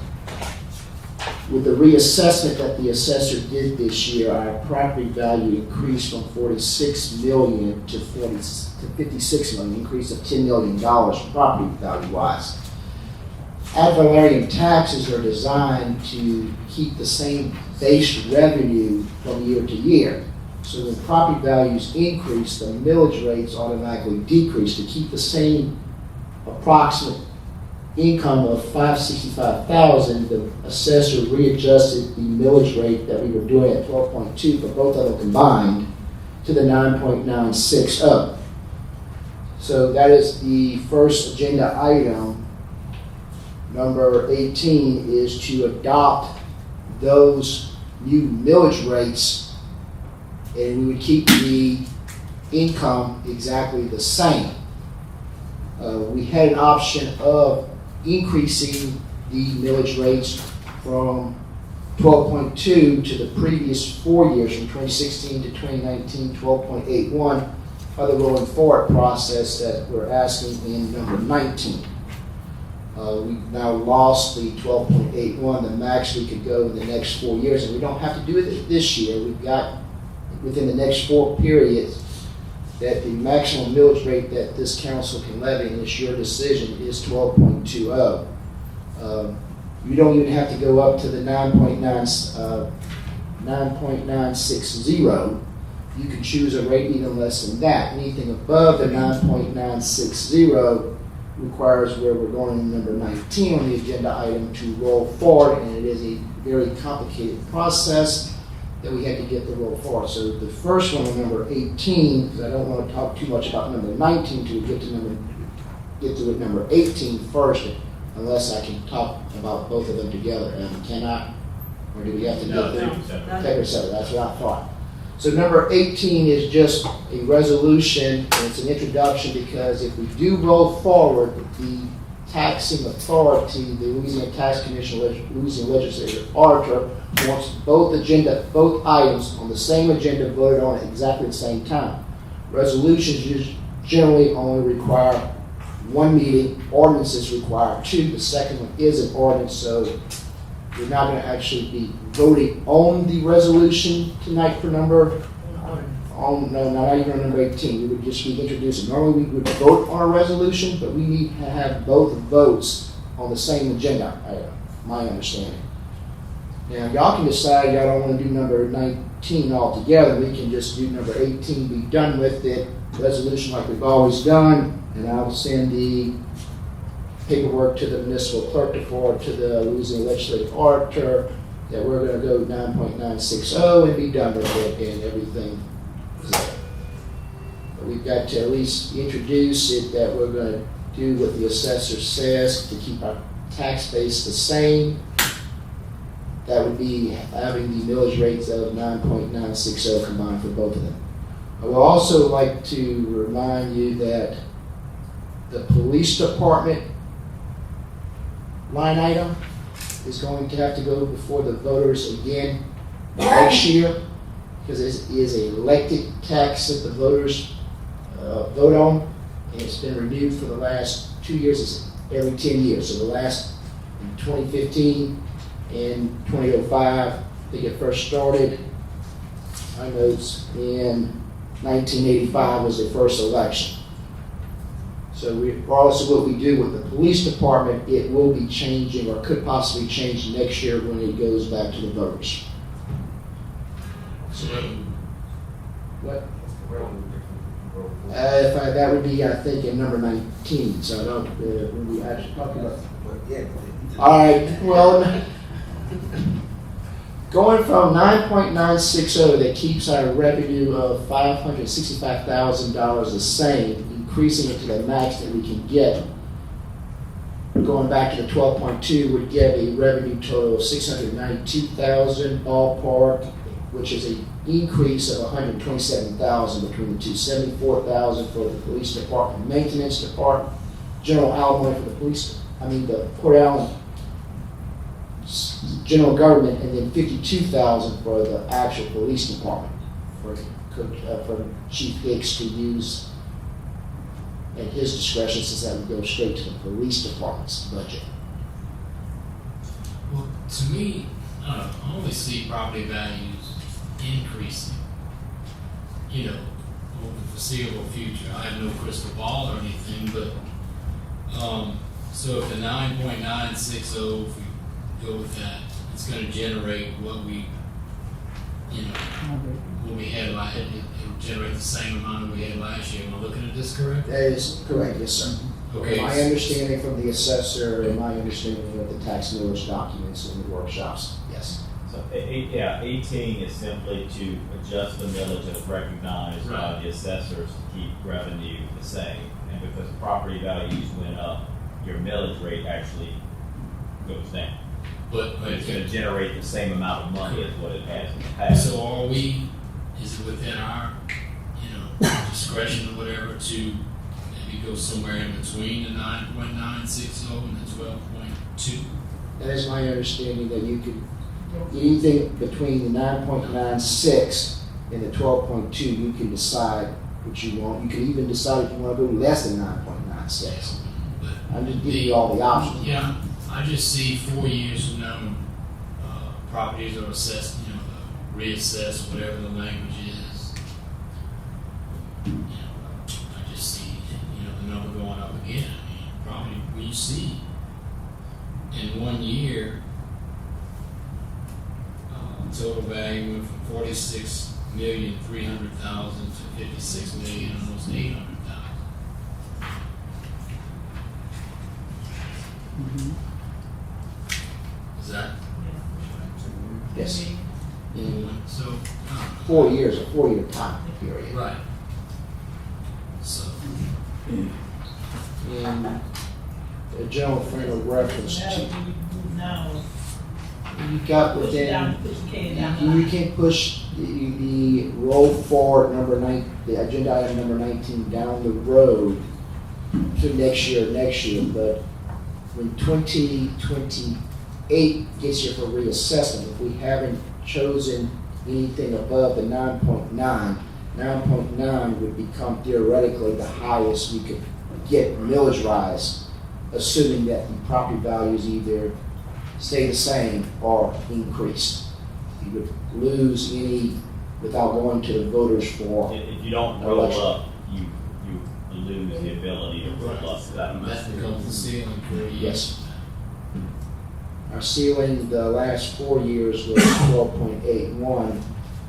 L: With the reassessment that the assessor did this year, our property value increased from 46 million to 56 million, increase of $10 million property value wise. Ad valorem taxes are designed to keep the same base revenue from year to year. So when property values increase, the millage rates automatically decrease to keep the same approximate income of 565,000. The assessor readjusted the millage rate that we were doing at 12.2 for both of them combined to the 9.960. So that is the first agenda item. Number 18 is to adopt those new millage rates, and we would keep the income exactly the same. We had an option of increasing the millage rates from 12.2 to the previous 4 years, from 2016 to 2019, 12.81, by the rolling forward process that we're asking in number 19. We've now lost the 12.81, the max we could go in the next 4 years, and we don't have to do it this year. We've got within the next 4 periods that the maximum millage rate that this council can levy, and it's your decision, is 12.20. You don't even have to go up to the 9.960. You can choose a rate even less than that. Anything above the 9.960 requires, where we're going in number 19 on the agenda item, to roll forward, and it is a very complicated process that we had to get the roll forward. So the first one on number 18, because I don't want to talk too much about number 19 till we get to number 18 first, unless I can talk about both of them together. Can I? Or do we have to
J: No,
L: get them?
J: take them separate.
L: Take them separate. That's what I thought. So number 18 is just a resolution, and it's an introduction, because if we do roll forward, the taxing authority, the Louisiana Tax Commission, Louisiana Legislative Auditor, wants both items on the same agenda voted on at exactly the same time. Resolutions generally only require 1 meeting. Ordinances require 2. The second one is an ordinance, so we're not going to actually be voting on the resolution tonight for number. No, not even on number 18. We would just be introducing. Normally we would vote on a resolution, but we need to have both votes on the same agenda item, my understanding. Now, y'all can decide y'all don't want to do number 19 altogether. We can just do number 18, be done with it, resolution like we've always done, and I will send the paperwork to the municipal clerk to forward to the Louisiana Legislative Auditor that we're going to go 9.960 and be done with it, and everything is there. But we've got to at least introduce it that we're going to do what the assessor says to keep our tax base the same. That would be having the millage rates of 9.960 combined for both of them. I would also like to remind you that the police department line item is going to have to go before the voters again next year, because it is an elected tax that the voters vote on, and it's been renewed for the last 2 years. It's every 10 years. So the last, in 2015 and 2005, I think it first started, my notes, in 1985 was the first election. So regardless of what we do with the police department, it will be changing, or could possibly change next year when it goes back to the voters. So, what? That would be, I think, in number 19. So I don't, when we actually talk about. All right. Well, going from 9.960 that keeps our revenue of $565,000 the same, increasing it to the max that we can get, going back to the 12.2 would get a revenue total of $692,000 ballpark, which is an increase of $127,000 between the two. $74,000 for the police department maintenance department, general alimony for the the Port Allen general government, and then $52,000 for the actual police department for Chief Hicks to use at his discretion, since that would go straight to the police department's budget.
M: Well, to me, I only see property values increasing, over the foreseeable future. I have no crystal ball or anything, but, so if the 9.960, if we go with that, it's gonna generate what we had last, it'll generate the same amount that we had last year. Am I looking at this correct?
L: That is correct, yes, sir.
M: Okay.
L: My understanding from the assessor and my understanding of the tax millage documents in the workshops, yes.
J: So, 18 is simply to adjust the millage as recognized by
M: Right.
J: the assessors to keep revenue the same. And because property values went up, your millage rate actually goes down.
M: But
J: It's gonna generate the same amount of money as what it has in the past.
M: so are we, is it within our, discretion or whatever to maybe go somewhere in between the 9.960 and the 12.2?
L: That is my understanding that you could, anything between the 9.96 and the 12.2, you can decide what you want. You can even decide if you want to go less than 9.96.
M: But
L: I'm just giving you all the options.
M: Yeah, I just see 4 years from now, properties are assessed, reassessed, whatever the language is. I just see, the number going up again. I mean, probably we see in 1 year, total value went from 46,300,000 to 56,000,000, almost 800,000. Is that?
L: Yes. In
M: So,
L: 4 years, a 4-year time period.
M: right. So,
L: And a general frame of reference
H: Now,
L: to,
H: we move now,
L: you got
H: push it
L: within,
H: down, push the K down.
L: you can push the roll forward the agenda item number 19 down the road to next year, but when 2028 gets here for reassessment, if we haven't chosen anything above the 9.9 would become theoretically the highest we could get millage rise, assuming that the property values either stay the same or increased. You would lose any without going to the voters for
J: If you don't roll
L: election.
J: up, you lose the ability to roll up to that amount.
M: that becomes the ceiling for a year.
L: Yes. Our ceiling the last 4 years was 12.81.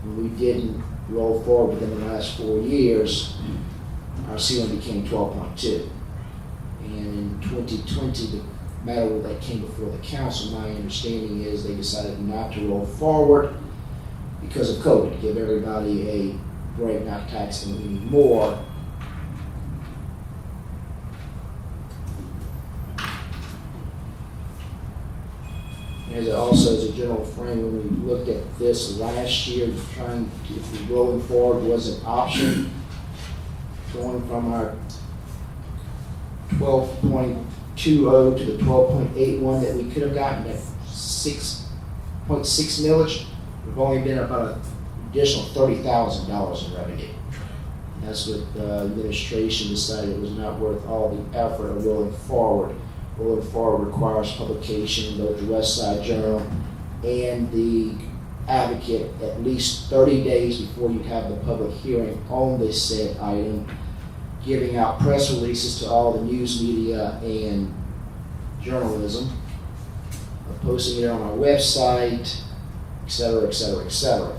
L: When we didn't roll forward within the last 4 years, our ceiling became 12.2. And in 2020, the matter that came before the council, my understanding is they decided not to roll forward because of COVID, to give everybody a break, not tax them anymore. As it also as a general frame, when we looked at this last year, if the rolling forward was an option, going from our 12.20 to the 12.81 that we could have gotten at 6.6 millage, we've only been about an additional $30,000 in revenue. And that's what the administration decided it was not worth all the effort of rolling forward. Rolling forward requires publication in both the West Side Journal and the Advocate at least 30 days before you have the public hearing on this said item, giving out press releases to all the news media and journalism, posting it on our website, et cetera, et cetera, et cetera.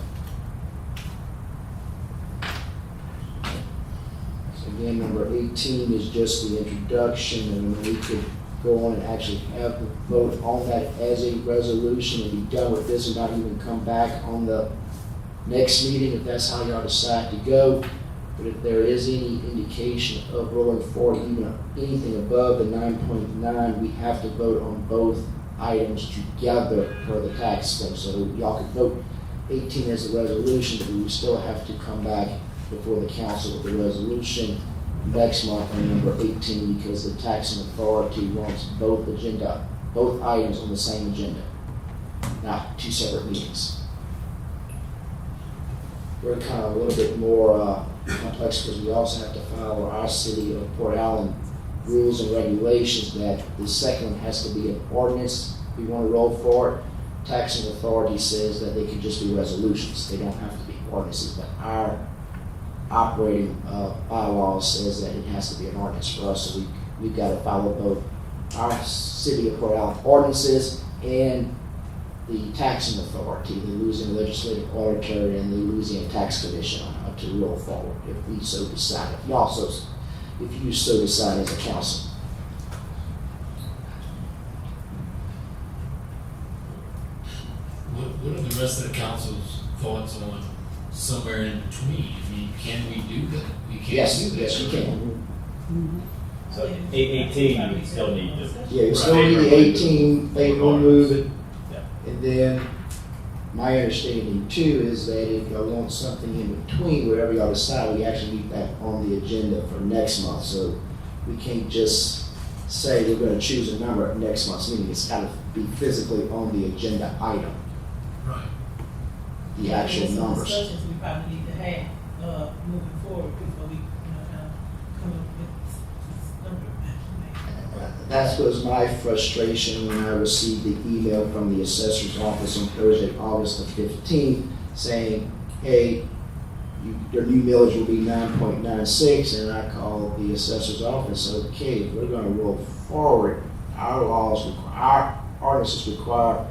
L: So again, number 18 is just the introduction, and we could go on and actually have the vote on that as a resolution and be done with this and not even come back on the next meeting if that's how y'all decide to go. But if there is any indication of rolling forward, even anything above the 9.9, we have to vote on both items together for the tax thing. So y'all could vote 18 as a resolution, but we would still have to come back before the council with the resolution next month on number 18 because the taxing authority wants both items on the same agenda, not two separate meetings. We're kind of a little bit more complex because we also have to follow our city of Port Allen rules and regulations that the second one has to be an ordinance. We want to roll forward. Taxing authority says that they can just be resolutions. They don't have to be ordinances, but our operating bylaws says that it has to be an ordinance for us. So we've got to follow both our city of Port Allen ordinances and the taxing authority, the Louisiana Legislative Auditor and the Louisiana Tax Commission to roll forward if we so decide. If you so decide as a council.
M: What are the the rest of the council's thoughts on somewhere in between? I mean, can we do that? We can't
L: Yes,
M: do that.
L: yes, you can.
J: So 18, you would still need to.
L: Yeah, you still need the 18 favorable moving.
J: Yeah.
L: And then my understanding too is that if y'all want something in between, wherever y'all decide, we actually need that on the agenda for next month. So we can't just say we're gonna choose a number at next month's meeting. It's gotta be physically on the agenda item,
M: Right.
L: the actual
H: There's some
L: numbers.
H: discussions we probably need to have, moving forward before we, kind of come up with this number.
L: That was my frustration when I received the email from the assessor's office on Thursday, August the 15th, saying, hey, your new millage will be 9.96, and I called the assessor's office, okay, we're gonna roll forward. Our ordinances require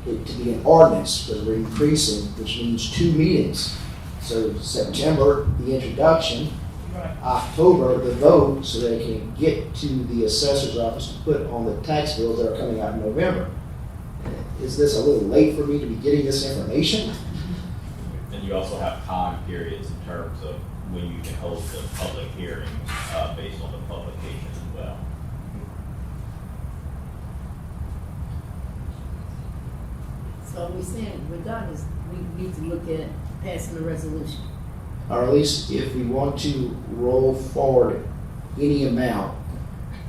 L: it to be an ordinance, because we're increasing, which means 2 meetings. So September, the introduction,
H: Right.
L: October, the vote, so they can get to the assessor's office to put on the tax bills that are coming out in November. Is this a little late for me to be getting this information?
J: And you also have time periods in terms of when you can hold the public hearings based on the publication as well.
C: So we're saying regardless, we need to look at passing a resolution.
L: Or at least if we want to roll forward any amount,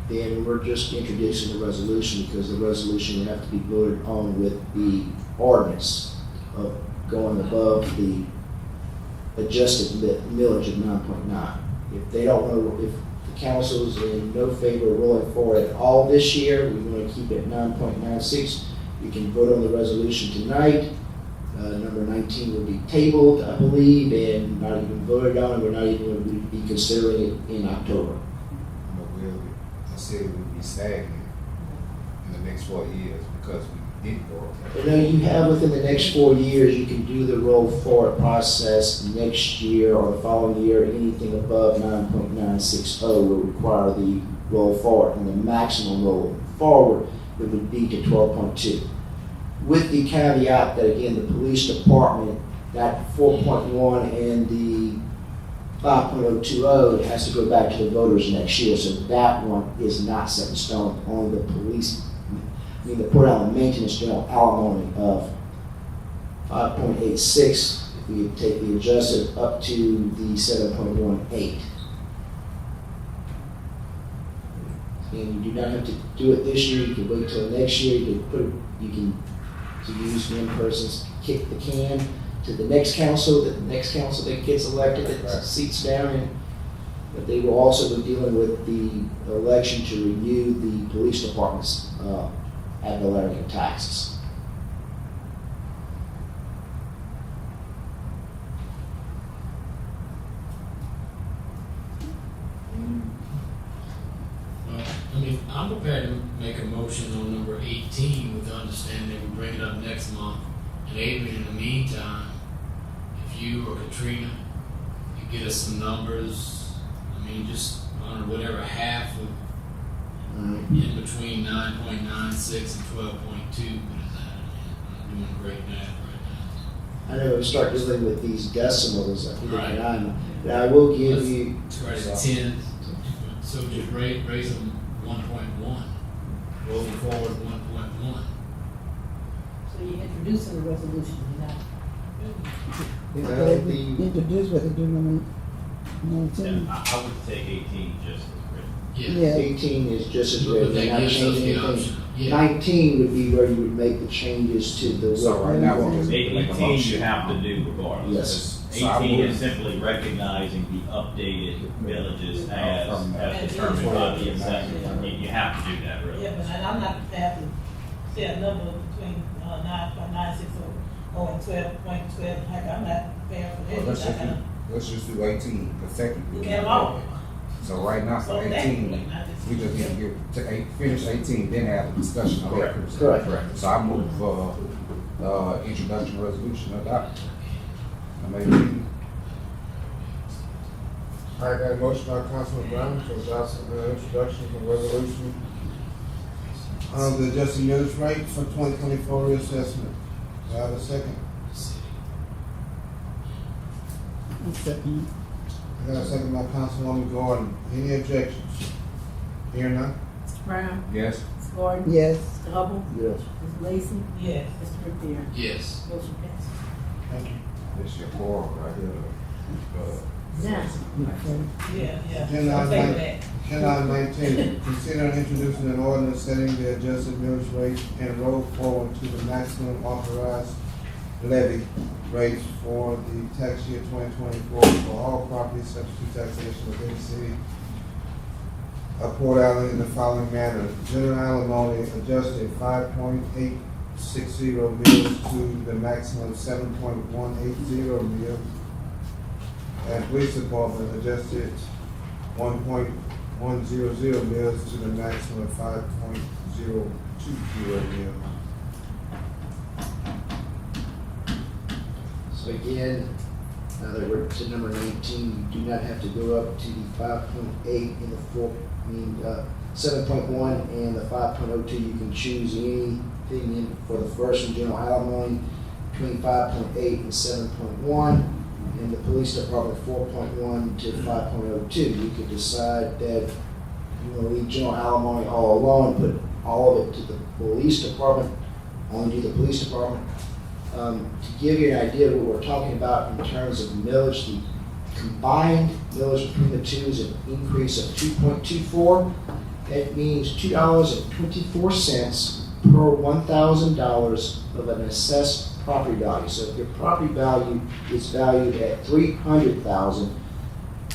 L: then we're just introducing the resolution, because the resolution would have to be voted on with the ordinance of going above the adjusted millage of 9.9. If they don't want to, if the council's in no favor of rolling forward at all this year, we want to keep it at 9.96, we can vote on the resolution tonight. Number 19 will be tabled, I believe, and not even voted on, and we're not even going to be considering it in October.
K: But we'll consider we'll be stagnant in the next 4 years because we didn't go up.
L: You know, you have within the next 4 years, you can do the roll forward process next year or the following year. Anything above 9.960 will require the roll forward, and the maximum roll forward it would be to 12.2. With the caveat that, again, the police department, that 4.1 and the 5.020 has to go back to the voters next year, so that one is not set in stone. On the police, I mean, the put out the maintenance general alimony of 5.86, if we take the adjusted up to the 7.18. And you do not have to do it this year, you can wait till next year, you can to use one person's kick the can to the next council that gets elected, that seats down in. But they will also be dealing with the election to renew the police department's ad valorem taxes.
M: I mean, I'm prepared to make a motion on number 18 with the understanding we bring it up next month. And Adrian, in the meantime, if you or Katrina, you get us some numbers, I mean, just on whatever half of in between 9.96 and 12.2, what is that? I'm doing great math right
L: I know we start dealing with these decimals, I think,
M: Right.
L: but I will give
M: Let's-
L: you.
M: now. Right at 10, so just raise them 1.1, rolling forward 1.1.
C: So you're introducing the resolution, you're not.
B: Introduce what they do number
J: Yeah,
B: 19.
J: I would take 18 just as written.
M: Yeah.
L: 18 is just as
M: But
L: written,
M: that
L: not
M: gives us
L: changing
M: the
L: anything.
M: option. Yeah.
L: 19 would be where you would make the changes to the.
K: So right now, we're just making a
J: 18
K: motion.
J: you have to do regardless.
L: Yes.
K: So I
J: 18
K: move-
J: is simply recognizing the updated villages
K: From-
J: as determined by the assessor. You have to do that, really.
H: Yeah, but I'm not prepared to say a number between 9.960 and 12.12. Heck, I'm not prepared for
K: Well,
H: this. I gotta
K: let's just do 18 effectively.
H: look at them all.
K: So right now,
H: So
K: for
H: that
K: 18,
H: way, not just-
K: we just need to get to finish 18, then have a discussion on
J: Correct.
K: that.
L: Correct.
K: So I move for introduction resolution adopted. I made it.
E: All right, got a motion by Councilman Brown to adopt the introduction of resolution of the adjusted millage rate for 2024 reassessment. Do I have a second?
M: city.
B: Second.
E: I got a second by Councilwoman Gordon. Any objections? Hear none?
C: Mr. Brown?
K: Yes.
C: Ms. Gordon?
B: Yes.
C: Mr. Hubble?
A: Yes.
C: Ms. Lacy?
H: Yes.
C: Mr. Riviere?
M: Yes.
C: Motion passed.
E: Thank you.
K: This your quorum right here.
C: Now,
H: Yeah, yeah.
E: Agenda
H: I'll
E: item
H: take that.
E: Agenda item 19, consider introducing an ordinance setting the adjusted millage rate and roll forward to the maximum authorized levy rates for the tax year 2024 for all properties subject to taxation within the city of Port Allen in the following manner. General alimony adjusted 5.860 mills to the maximum of 7.180 mills. And police department adjusted 1.100 mills to the maximum of 5.020 mills.
L: So again, now that we're to number 19, you do not have to go up to the 5.8 and the 7.1 and the 5.02. You can choose anything for the first and general alimony between 5.8 and 7.1. And the police department 4.1 to 5.02. You could decide that you want to leave general alimony all alone and put all of it to the police department, only do the police department. To give you an idea of what we're talking about in terms of millage, the combined millage between the two is an increase of 2.24. That means $2.24 per $1,000 of an assessed property value. So if your property value is valued at $300,000,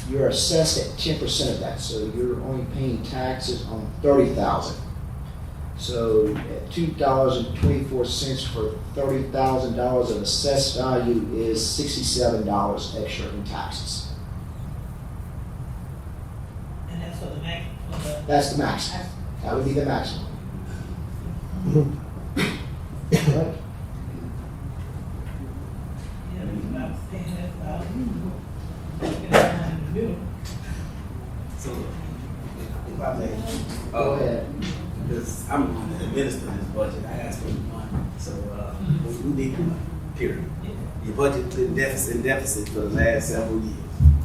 L: you're assessed at 10% of that. So you're only paying taxes on $30,000. So at $2.24 for $30,000 of assessed value is $67 extra in taxes.
H: And that's for the max, for the.
L: That's the maximum. That would be the maximum. Right?
H: Yeah, that's what I'm saying, that's about, get down in the middle.
I: So, if I may,
L: Go ahead.
I: because I'm administering this budget, I asked for the money, so, we need the money, period. Your budget been in deficit for the last several years.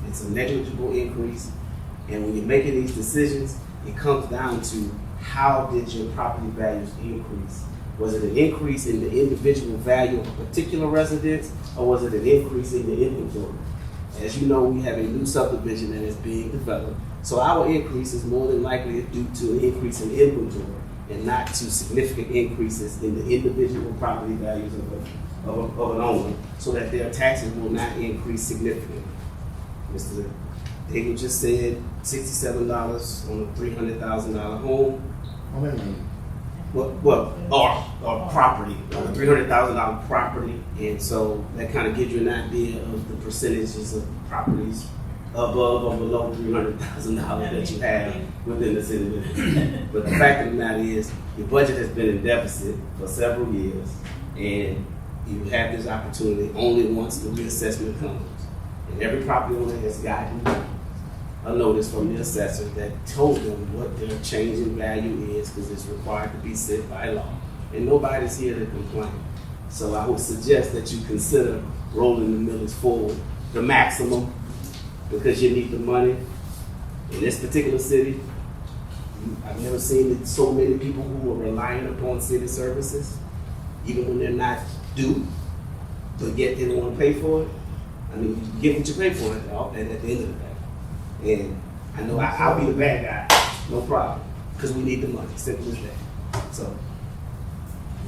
I: It's a negligible increase, and when you're making these decisions, it comes down to how did your property values increase? Was it an increase in the individual value of a particular residence, or was it an increase in the inventory? As you know, we have a new subdivision that is being developed, so our increase is more than likely due to an increase in inventory and not to significant increases in the individual property values of an owner, so that their taxes will not increase significantly. Mr. David just said $67 on a $300,000 home.
L: How many?
I: Or property, $300,000 property, and so that kind of gives you an idea of the percentages of properties above or below $300,000 that you have within the city limits. But the fact of the matter is, your budget has been in deficit for several years, and you have this opportunity only once the reassessment comes. And every property owner has gotten a notice from the assessor that told them what their change in value is, because it's required to be set by law. And nobody's here to complain. So I would suggest that you consider rolling the millage forward, the maximum, because you need the money. In this particular city, I've never seen so many people who are relying upon city services, even when they're not due, but yet they don't want to pay for it. I mean, you get what you pay for at the end of the day. And I know I'll be the bad guy, no problem, because we need the money, simple as that. So.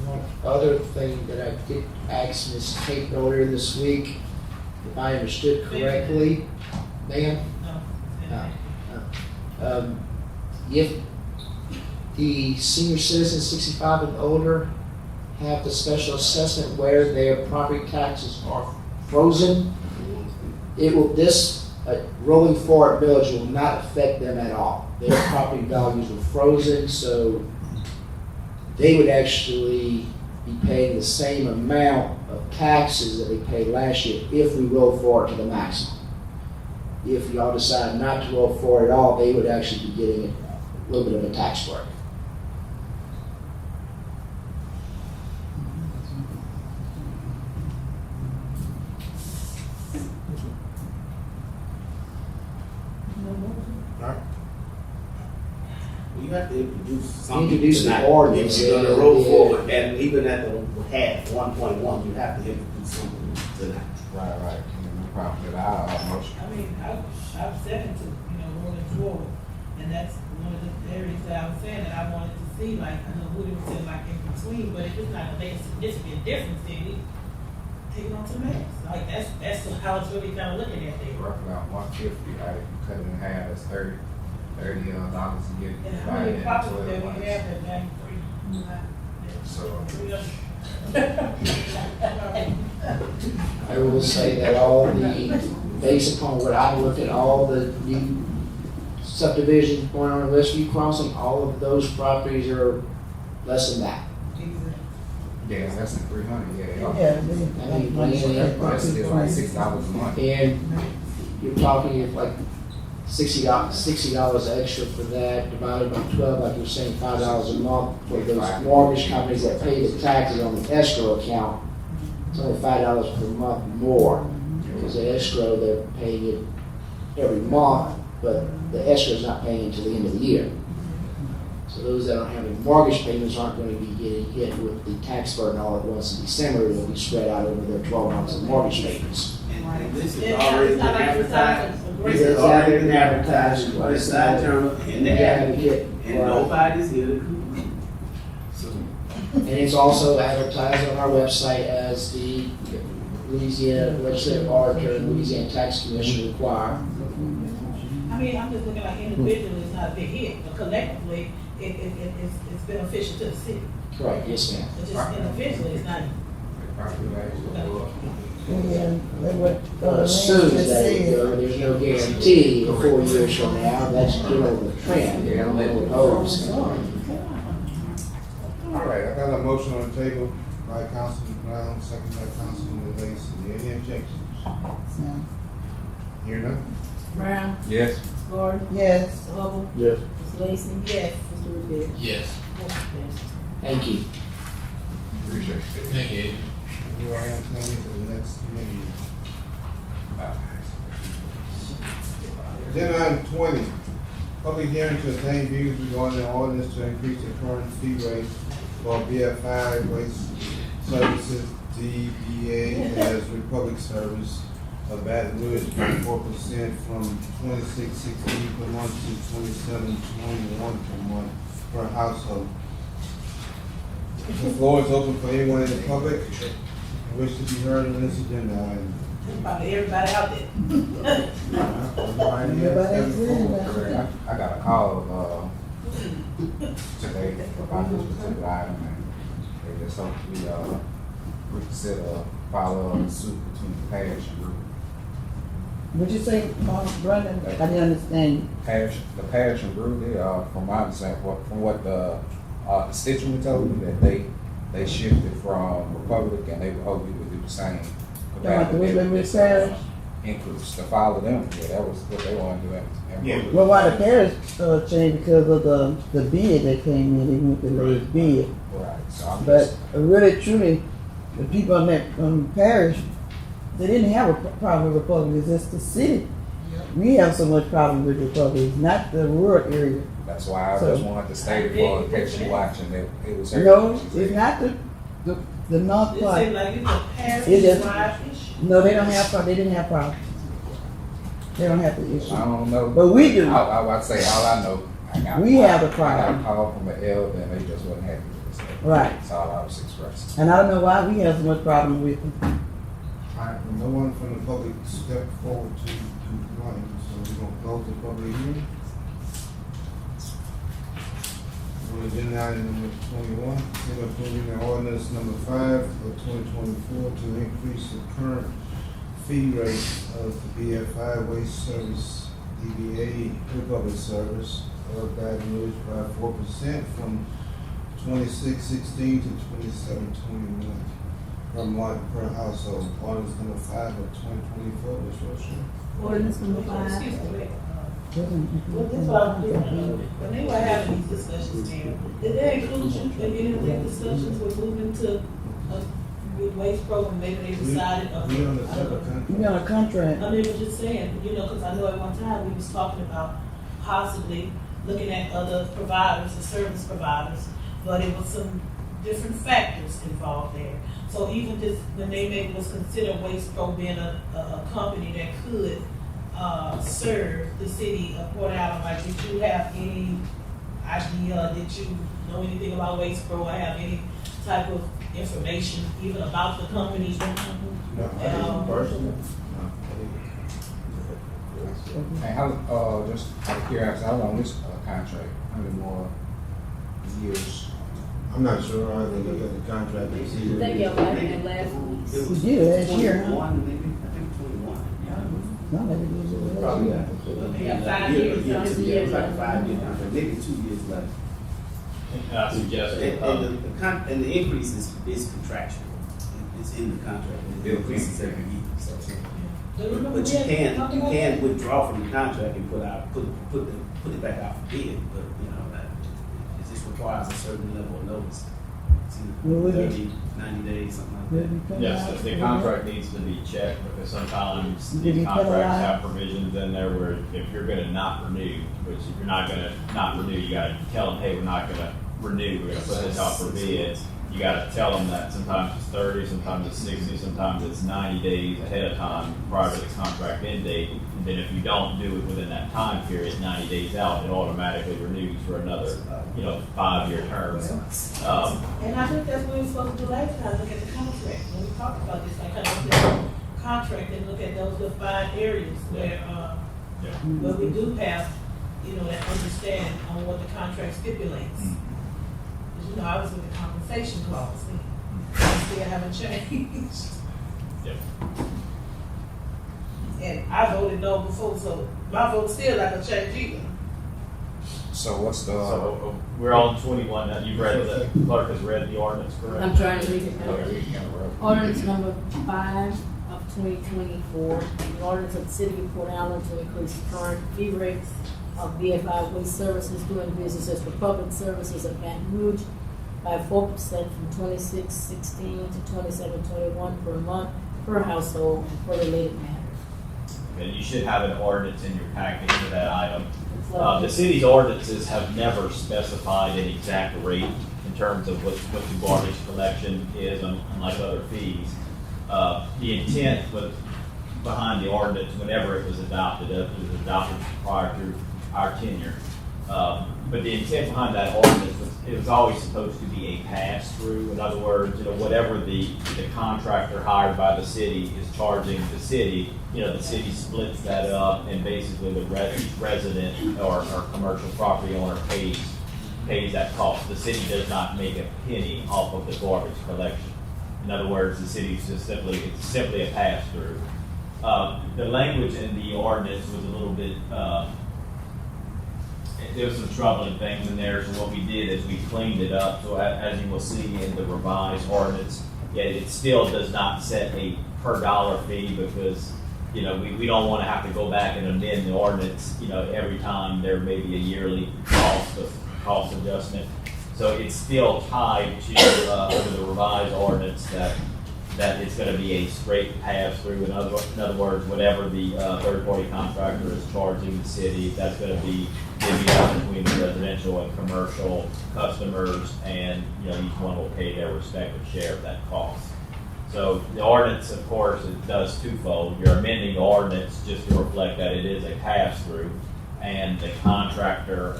L: One other thing that I did ask Ms. Kate earlier this week, if I understood correctly, ma'am?
H: No.
L: If the senior citizens 65 and older have the special assessment where their property taxes are frozen, this rolling forward millage will not affect them at all. Their property values were frozen, so they would actually be paying the same amount of taxes that they paid last year if we roll forward to the maximum. If y'all decide not to roll forward at all, they would actually be getting a little bit of a tax break.
I: you have to introduce something.
L: Introduce the
I: tonight.
L: ordinance,
I: If you're
L: yeah,
I: gonna roll
L: yeah.
I: forward, and even at the half, 1.1, you have to introduce something tonight.
K: Right, no problem with our motion.
H: I mean, I've said it to, rolling forward, and that's one of the areas that I was saying that I wanted to see, like, I know Woody was saying like in between, but if it's not gonna make a significant difference, then we take it on to the max. Like, that's how it's really kind of looking at there.
K: Roughly around 150, right? Cut it in half, that's $30 a year.
H: And how many
K: Divided
H: properties
K: into
H: that
K: 12
H: we
K: months.
H: have at 93?
K: So,
L: I will say that based upon what I looked at, all the new subdivisions going on in Westview Crossing, all of those properties are less than that.
K: yeah, that's in 300, yeah.
B: Yeah.
L: I mean,
K: That's still like $6 a month.
L: And you're talking if like $60 extra for that, divided by 12, like you're saying, $5 a month for those mortgage companies that pay the taxes on the escrow account. It's only $5 per month more, because the escrow, they're paying it every month, but the escrow is not paying until the end of the year. So those that don't have any mortgage payments aren't going to be getting hit with the tax burden all at once in December. It'll be spread out over their 12 months of mortgage payments.
I: And this is
H: Yeah,
I: already
H: it's
I: been
H: not like it's
I: advertised.
H: not-
I: This has already been advertised, by the side journal, and the advocate, and nobody's here to. So,
L: And it's also advertised on our website as the Louisiana Legislative Auditor and Louisiana Tax Commission require.
H: I mean, I'm just looking like individually, it's not a big hit, but collectively, it's beneficial to the city.
L: Correct, yes, ma'am.
H: But just individually, it's not.
K: Property values will go up.
B: Yeah, that's what,
L: As soon as
B: Lance
L: that
B: said.
L: go, there's no guarantee 4 years from now, that's generally the trend. I don't know what holds.
E: All right, I got a motion on the table by Councilman Brown, second by Councilman Lacy. Any objections?
B: No.
E: Hear none?
C: Brown,
K: Yes.
C: Gordon,
B: Yes.
C: Mr. Hubble,
A: Yes.
C: Ms. Lacy.
H: Yes.
C: Mr. Riviere.
M: Yes,
C: Motion passes.
L: Thank you.
K: Appreciate it.
M: thank you.
E: You are on to the next committee. Agenda item 20, public hearing to obtain views regarding the ordinance to increase the current fee rate for BFI Waste Services, DBA as Republic Service of Baton Rouge by 4% from $26.16 per month to $27.21 per month per household. The floor is open for anyone in the public who wish to be heard on this agenda item.
H: Probably everybody out there.
K: I got a call, today about this particular item, and they just hope we consider follow suit between the parish and group.
B: What'd you say, Brandon? I didn't understand.
K: The parish and group, they from my understanding, from what the constituent told me, that they shifted from Republic, and they were hoping we would do the same.
B: Like the Riviere Parish?
K: Increase, to follow them, yeah, that was what they wanted to do. And
B: Well, why the parish changed because of the bid that came in, they went to the bid.
K: Right, so I'm
B: But
K: just,
B: really, truly, the people in that parish, they didn't have a problem with Republic. It's just the city. We have so much problem with Republic. It's not the rural area.
K: that's why I
B: So-
K: just wanted to state it for in case you're watching, that it was.
B: No, it's not the north
H: It
B: part.
H: seems like it's a
B: It just-
H: parish-wide issue.
B: No, they don't have. They didn't have problems. They don't have the issue.
K: I don't know.
B: But we do.
K: I'd say all I know,
B: We have a
K: I
B: problem.
K: got a call from an elder and they just wasn't happy with us.
B: Right.
K: That's all I was expressing.
B: And I don't know why we have so much problem with them.
E: All right, well, no one from the public stepped forward to complain, so we're gonna close the public hearing. On agenda item number 21, consider approving the ordinance number 5 of 2024 to increase the current fee rate of the BFI Waste Service, DBA Republic Service of Baton Rouge by 4% from $26.16 to $27.21 per month per household. Ordinance number 5 of 2024, Ms. Rocha.
C: Ordinance number 5.
H: Excuse me. Well, that's what I'm doing. When they were having these discussions, Mayor, did they include you in any of their discussions with moving to a waste program? Maybe they decided.
E: We on a separate contract.
B: We on a contract.
H: I mean, we're just saying, because I know at one time we was talking about possibly looking at other providers, the service providers, but it was some different factors involved there. So even this, when they maybe was considered Waste Pro being a company that could serve the city of Port Allen, like, did you have any idea, did you know anything about Waste Pro, or have any type of information even about the company?
K: No, I didn't personally. Hey, how, just out of curiosity, how long this contract? How many more years?
E: I'm not sure, I haven't looked at the contract and see.
C: I think y'all might have been last week.
B: We did last year, huh?
I: 21, maybe, I think 21, yeah.
B: No, maybe we did last
I: Probably,
B: year.
C: Yeah, 5 years,
I: Yeah,
C: it's
I: it
C: years
I: was like a
C: left.
I: 5-year contract, maybe 2 years left.
J: I suggest,
I: And the increase is contractual. It's in the contract. It increases every year. So. But you can withdraw from the contract and put it back out for bid. But you know that it just requires a certain level of notice. It's either 30, 90 days, something like that.
J: yes, the contract needs to be checked, because sometimes
B: Did
J: these
B: he
J: contracts
B: penalize?
J: have provisions in there where if you're gonna not renew, which if you're not gonna not renew, you gotta tell them, hey, we're not gonna renew, we're gonna put this out for bid. You gotta tell them that sometimes it's 30, sometimes it's 60, sometimes it's 90 days ahead of time prior to the contract end date. And then if you don't do it within that time period, 90 days out, it automatically renews for another, 5-year term.
H: And I think that's what we were supposed to do last time, look at the contract, when we talked about this, like, kind of look at the contract and look at those defined areas where we do have, that understand on what the contract stipulates. I was with the compensation clause, and still haven't changed.
J: Yep.
H: And I voted no before, so my vote still not gonna change either.
K: So what's the?
J: So we're on 21 now. You've read the clerk has read the ordinance, correct?
C: I'm trying to read it now.
K: Okay, we can roll.
C: Ordinance number 5 of 2024, an ordinance of the city of Port Allen to increase current fee rates of BFI Waste Services doing business as Republic Services of Baton Rouge by 4% from 2616 to 2721 per month per household and for related matters.
J: And you should have an ordinance in your package for that item. The city's ordinances have never specified an exact rate in terms of what the garbage collection is, unlike other fees. The intent behind the ordinance, whenever it was adopted prior to our tenure. But the intent behind that ordinance was it was always supposed to be a pass-through. In other words, whatever the contractor hired by the city is charging the city, the city splits that up, and basically the resident or commercial property owner pays that cost. The city does not make a penny off of the garbage collection. In other words, the city is it's simply a pass-through. The language in the ordinance was a little bit. There was some troubling things in there, so what we did is we cleaned it up. So as you will see in the revised ordinance, it still does not set a per dollar fee, because we don't want to have to go back and amend the ordinance every time there may be a yearly cost adjustment. So it's still tied to under the revised ordinance that it's going to be a straight pass-through. In other words, whatever the third-party contractor is charging the city, that's going to be divvied up between the residential and commercial customers, and each one will pay their respective share of that cost. So the ordinance, of course, it does twofold. You're amending the ordinance just to reflect that it is a pass-through, and the contractor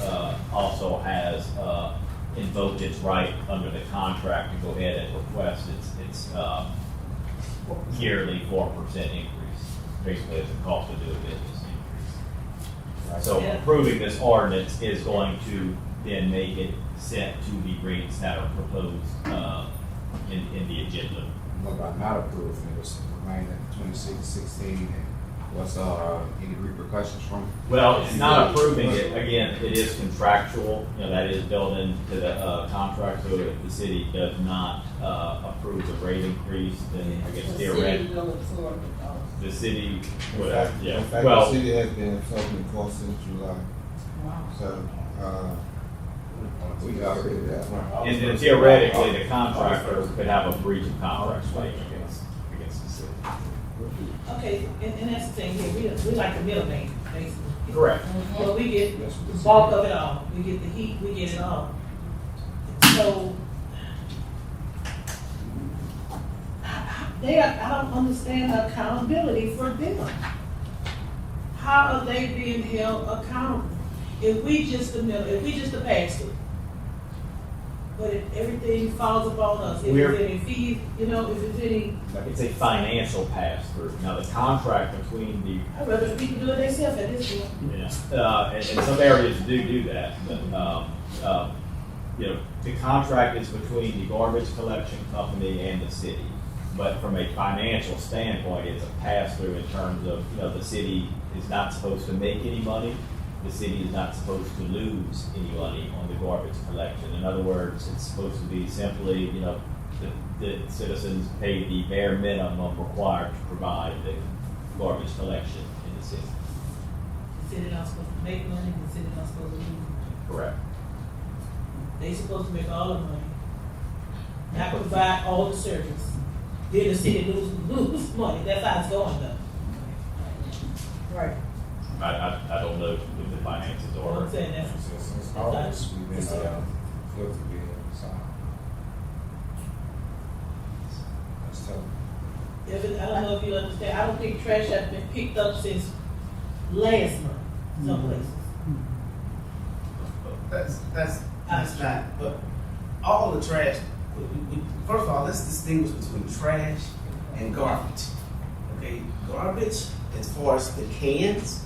J: also has invoked its right under the contract to go ahead and request its yearly 4% increase, basically as the cost of doing business increase. So approving this ordinance is going to then make it set to the rates that are proposed in the agenda.
K: What about not approving it? Was remain at 2616, and what's any repercussions from it?
J: Well, it's not approving it. Again, it is contractual. That is built into the contract. So if the city does not approve the rate increase, then I guess theoretically the city would have. Yeah.
E: In fact,
J: Well,
E: the city has been absorbing the cost since July.
C: Wow.
E: So,
K: We got rid of that.
J: and then theoretically, the contractor could have a breach of contract claim against the city.
H: Okay, and that's the thing here, we like the middleman, basically.
J: Correct.
H: Well, we get the bulk of it all, we get the heat, we get it all. So, I don't understand the accountability for them. How are they being held accountable? If we just the pass-through, but if everything falls upon us, if
J: We're-
H: there's any fees, if there's any,
J: It's a financial pass-through. Now, the contract between the
H: I'd rather people do it themselves at this point.
J: and some areas do that, but, the contract is between the garbage collection company and the city. But from a financial standpoint, it's a pass-through in terms of, the city is not supposed to make any money. The city is not supposed to lose any money on the garbage collection. In other words, it's supposed to be simply, the citizens pay the bare minimum required to provide the garbage collection in the city.
H: The city not supposed to make money, the city not supposed to lose money.
J: Correct.
H: They supposed to make all the money, not provide all the service. Then the city lose money, that's how it's going though. Right.
J: I don't know if the finances
H: What I'm
J: are.
H: saying, that's,
K: Since August, we've been, flipped the bill, so. That's tough.
H: I don't know if you understand, I don't think trash has been picked up since last month, some places.
I: That's not, but all the trash, first of all, let's distinguish between trash and garbage. Okay, garbage, as far as the cans,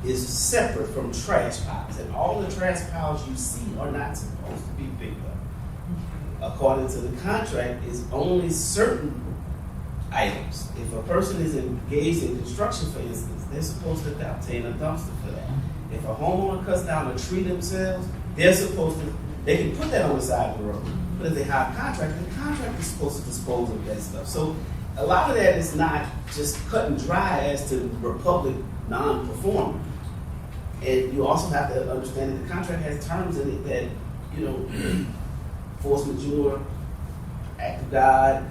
I: is separate from trash piles, and all the trash piles you see are not supposed to be picked up. According to the contract, it's only certain items. If a person is engaged in construction, for instance, they're supposed to obtain a dumpster for that. If a homeowner cuts down a tree themselves, they can put that on the side of the road. But if they have a contract, the contract is supposed to dispose of that stuff. So a lot of that is not just cut and dry as to Republic non-performing. And you also have to understand that the contract has terms in it that, force majeure, act of God,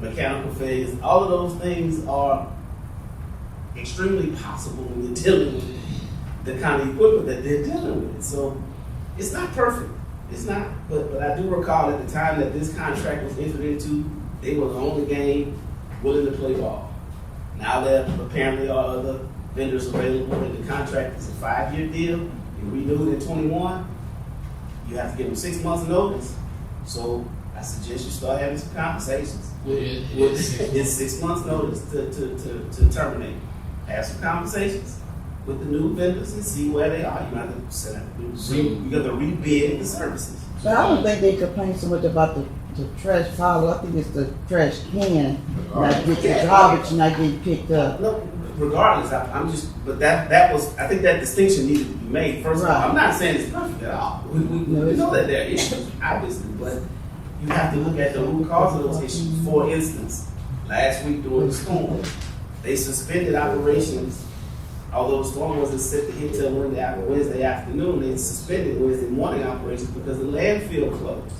I: mechanical failures, all of those things are extremely possible when you're dealing with the kind of equipment that they're dealing with. So it's not perfect. It's not, but I do recall at the time that this contract was entered into, they were the only game willing to play ball. Now there apparently are other vendors available, and the contract is a 5-year deal. You renew it in 21. You have to give them 6 months notice. So I suggest you start having some conversations with 6 months notice to terminate. Have some conversations with the new vendors and see where they are. You have to set up, you got to rebid the services.
B: But I don't think they complain so much about the trash pile. I think it's the trash can not get the garbage not getting picked up.
I: No, regardless, I'm just, but that was, I think that distinction needed to be made. First of all, I'm not saying it's perfect at all. We know that there are issues, obviously, but you have to look at the root cause of those issues. For instance, last week during the storm, they suspended operations. Although the storm wasn't set to hit till Wednesday afternoon, they suspended Wednesday morning operations because the landfill closed.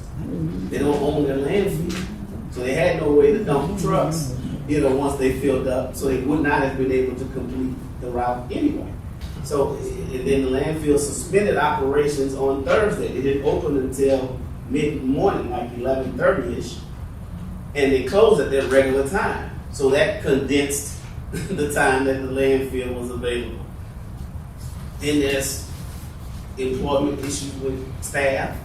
I: They don't own their landfill, so they had no way to dump the trucks, once they filled up, so they would not have been able to complete the route anyway. So, and then the landfill suspended operations on Thursday. They didn't open until mid-morning, like 11:30-ish, and they closed at their regular time. So that condensed the time that the landfill was available. Then there's employment issues with staff,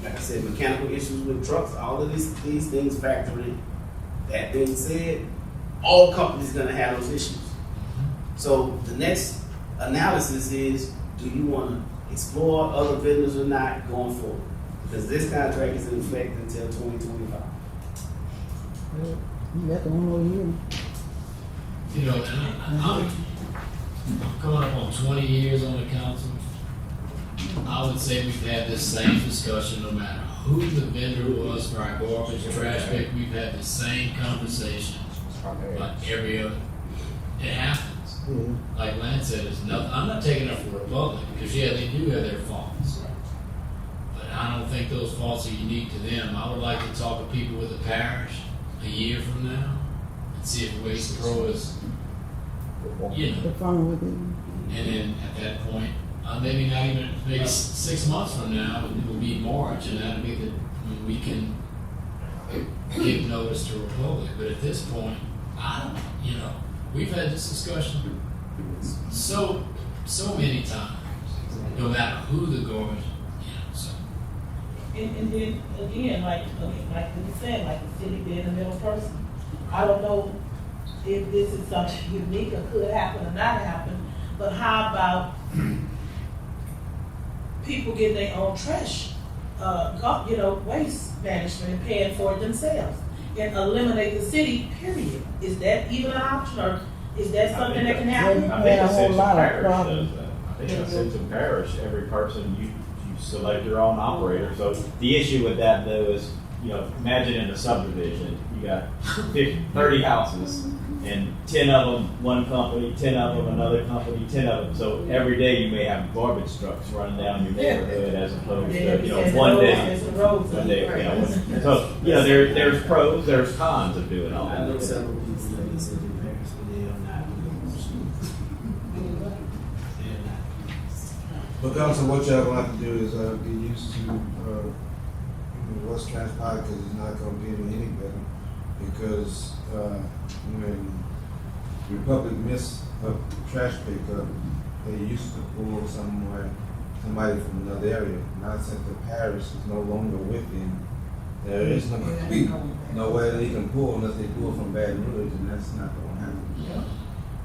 I: like I said, mechanical issues with trucks, all of these things factor in. That being said, all companies are gonna have those issues. So the next analysis is, do you wanna explore other vendors or not going forward? Because this contract is in effect until 2025.
B: You got the one more year.
M: I'm coming up on 20 years on the council. I would say we've had this same discussion no matter who the vendor was for our garbage, trash pick. We've had the same conversation like every other. It happens.
A: Mhm.
M: Like Lance said, it's nothing. I'm not taking up for Republic because they do have their faults. But I don't think those faults are unique to them. I would like to talk to people with the parish a year from now and see if Waste Pro is, you know,
B: The phone would be.
M: and then at that point, maybe not even, maybe 6 months from now, it will be March, and that'll be when we can give notice to Republic. But at this point, I don't, you know, we've had this discussion so many times, no matter who the government, you know, so.
H: And then again, like you said, like the city being the middle person. I don't know if this is something unique or could happen or not happen, but how about people getting their own trash, waste management and paying for it themselves and eliminate the city, period? Is that even an option, or is that something that can happen?
J: I think a Simpson Parish does that. I think a Simpson Parish, every person, you select your own operator. So the issue with that though is, you know, imagine in a subdivision, you got 30 houses and 10 of them one company, 10 of them another company, 10 of them. So every day you may have garbage trucks running down your neighborhood as opposed to, you know, one day, you know. So, you know, there's pros, there's cons of doing all
I: I
J: that.
I: know several people that live in Paris, but they are not.
E: But also, what y'all gonna have to do is get used to what's transpired, because it's not gonna get any better. Because when Republic missed a trash pickup, they used to pull somebody from another area. Now since the parish is no longer with them, there is nowhere they can pull unless they pull from Baton Rouge, and that's not gonna happen.
H: Yeah.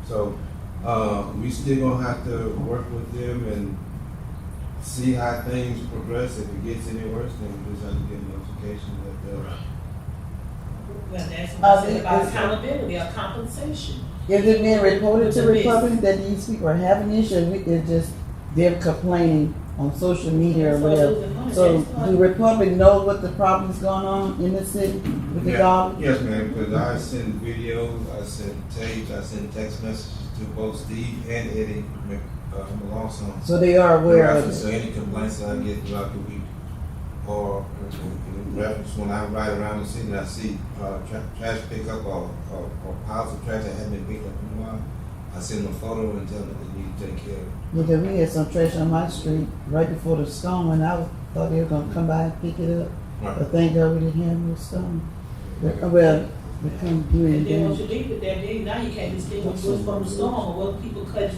E: So we still gonna have to work with them and see how things progress. If it gets any worse, then we just have to get notification that
H: Well, that's what I said about accountability or compensation.
B: Is it being reported to
H: The best.
B: Republic that these people are having issues? It's just they're complaining on social media or
H: So
B: whatever.
H: losing money,
B: So
H: that's fine.
B: do Republic know what the problem's going on in the city with the garbage?
E: Yes, ma'am, because I send videos, I send tapes, I send text messages to both Steve and Eddie Malonson.
B: So they are aware of
E: So
B: it.
E: any complaints that I get throughout the week, or in reference when I ride around the city and I see trash pickup or piles of trash that haven't been picked up in a while, I send them a photo and tell them that they need to take care of it.
B: Because we had some trash on my street right before the storm, and I thought they were gonna come by and pick it up.
E: Right.
B: But thank God we didn't have no storm. Well, we couldn't do
H: And then
B: anything.
H: once you leave it there, then now you can't distinguish what's from the storm or what people cut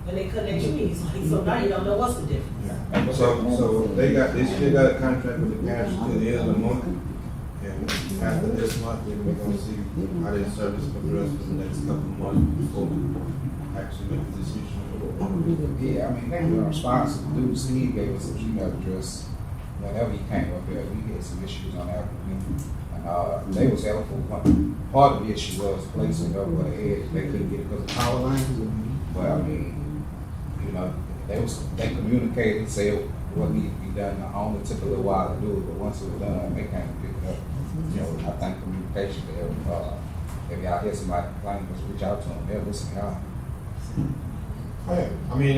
H: when they cut their trees. Like, so now you don't know what's the difference.
E: So they still got a contract with the parish till the end of the month. And after this month, then we're gonna see how their service progress for the next couple of months before we actually make the decision.
K: Yeah, I mean, they were responsible. Dude, Steve gave us an email address whenever he came up there. We had some issues on that with him. And they was helpful. Part of the issue was placing over the head. They couldn't get it because of power lines. But I mean, you know, they communicated, said what needed to be done. It took a little while to do it, but once it was done, they came and picked it up. You know, I think communication there. If y'all hear somebody complaining, just reach out to them. They'll listen to y'all.
E: Yeah, I mean,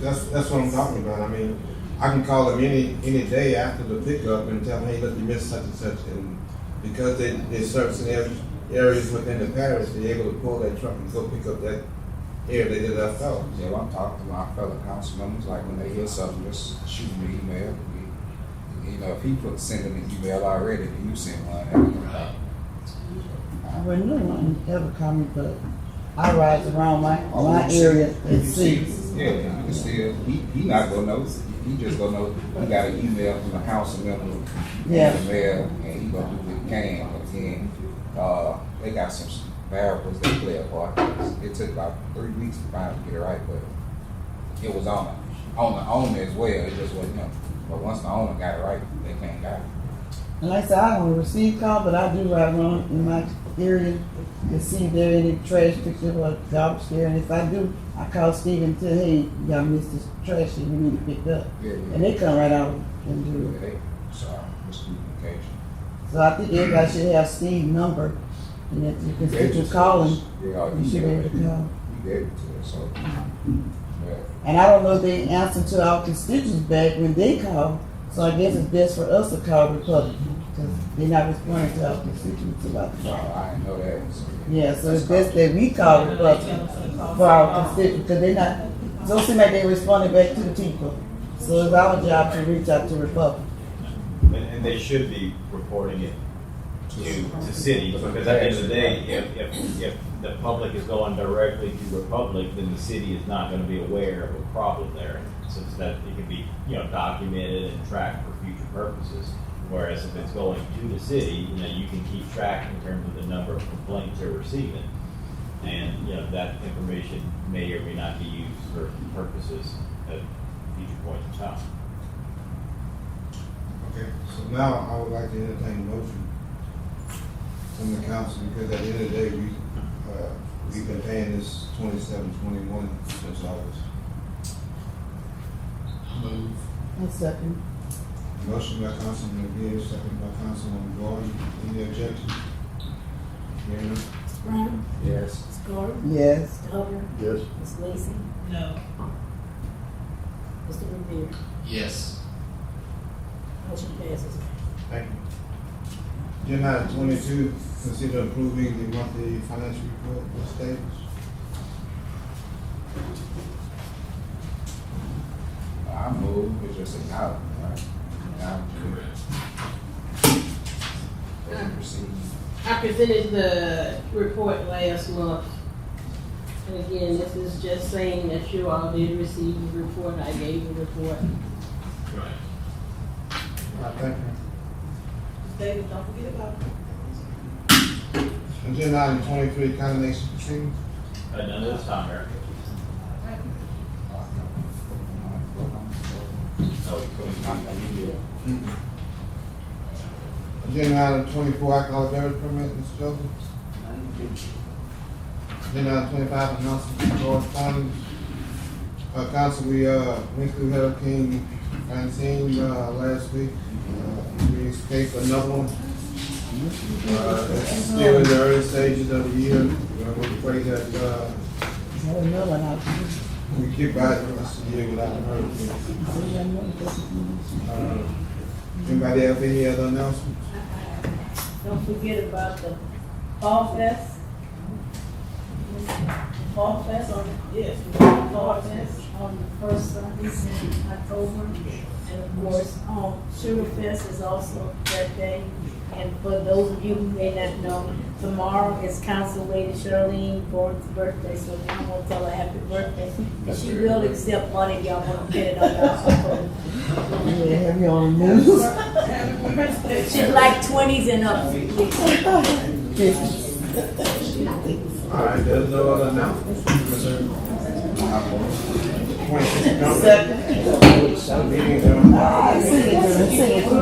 E: that's what I'm talking about. I mean, I can call them any day after the pickup and tell them, hey, look, you missed such and such. And because they're servicing areas within the parish, they're able to pull that truck and go pick up that area they did left out.
K: Yeah, well, I'm talking to my fellow council members, like when they hear something, just shoot me an email. You know, if he send an email already, then you send one.
B: Well, no one ever called me, but I ride around my area and see.
K: Yeah, you can still, he not gonna know. He just gonna know he got an email from a council member.
B: Yeah.
K: And the mayor, and he gonna do what he can. But again, they got some variables that play a part. It took about 3 weeks to finally get it right, but it was on the owner as well. It just wasn't him. But once the owner got it right, they can't got it.
B: And like I said, I don't receive call, but I do ride around in my area to see if there any trash picked up or garbage there. And if I do, I call Steve and tell, hey, y'all missed this trash that we need to pick up.
K: Yeah.
B: And they come right out and do it.
K: Sorry, miscommunication.
B: So I think everybody should have Steve's number, and if you can get your calling,
K: Yeah,
B: you should be able to call.
K: You gave it to us, so. Yeah.
B: And I don't know if they answer to our constituents back when they call, so I guess it's best for us to call Republic because they're not responding to our constituents about the
K: Oh,
B: problem.
K: I didn't know that.
B: Yeah, so it's best that we call the public for our constituents, because they're not, it don't seem like they're responding back to the people. So it's our job to reach out to the public.
J: And they should be reporting it to city, because at the end of the day, if the public is going directly to Republic, then the city is not gonna be aware of a problem there. So that it can be, documented and tracked for future purposes. Whereas if it's going to the city, you can keep track in terms of the number of complaints you're receiving. And, that information may or may not be used for purposes at future points in time.
E: Okay, so now I would like to entertain a motion from the council, because at the end of the day, we've been paying this 27-21 since August.
M: Move.
B: One second.
E: Motion by Councilman Riviere, second by Councilwoman Gordon. Any objection? Hearing none?
C: Mr. Brown?
K: Yes.
C: Ms. Gordon?
B: Yes.
C: Mr. Hubble?
A: Yes.
C: Ms. Lacy?
H: No.
C: Mr. Riviere?
M: Yes.
C: Motion passes.
E: Thank you. Agenda item 22, consider approving the monthly financial report for status.
K: I move, it's just acknowledgement, right? Now, proceed.
N: I presented the report last month. And again, this is just saying that you all did receive the report, I gave the report.
M: Right.
E: All right, thank you.
H: David, don't forget about it.
E: Agenda item 23, condemnation proceedings.
J: None of this time, Eric.
E: Agenda item 24, alcohol beverage permit, Mr. Joseph. Agenda item 25, announcement of correspondence. Council, we went through Hurricane Francine last week. We escaped another one. It's still in the early stages of the year. We pray that
B: Oh, no one out there.
E: we keep by the rest of the year without a hurricane. Anybody have any other announcements?
C: Don't forget about the Fall Fest. Fall Fest
H: Yes.
C: Fall Fest on the first Sunday in October. And of course, Sugar Fest is also that day. And for those of you who may not know, tomorrow is Council Lady Charlene Gordon's birthday, so I'm gonna tell her happy birthday. And she will accept money if y'all wanna get it on y'all phone.
B: Yeah, have you on the news?
C: She's like 20s and up.
E: All right, there's no other announcements.
B: Second.
E: Meeting adjourned.
B: Sing it to me, sing it to me.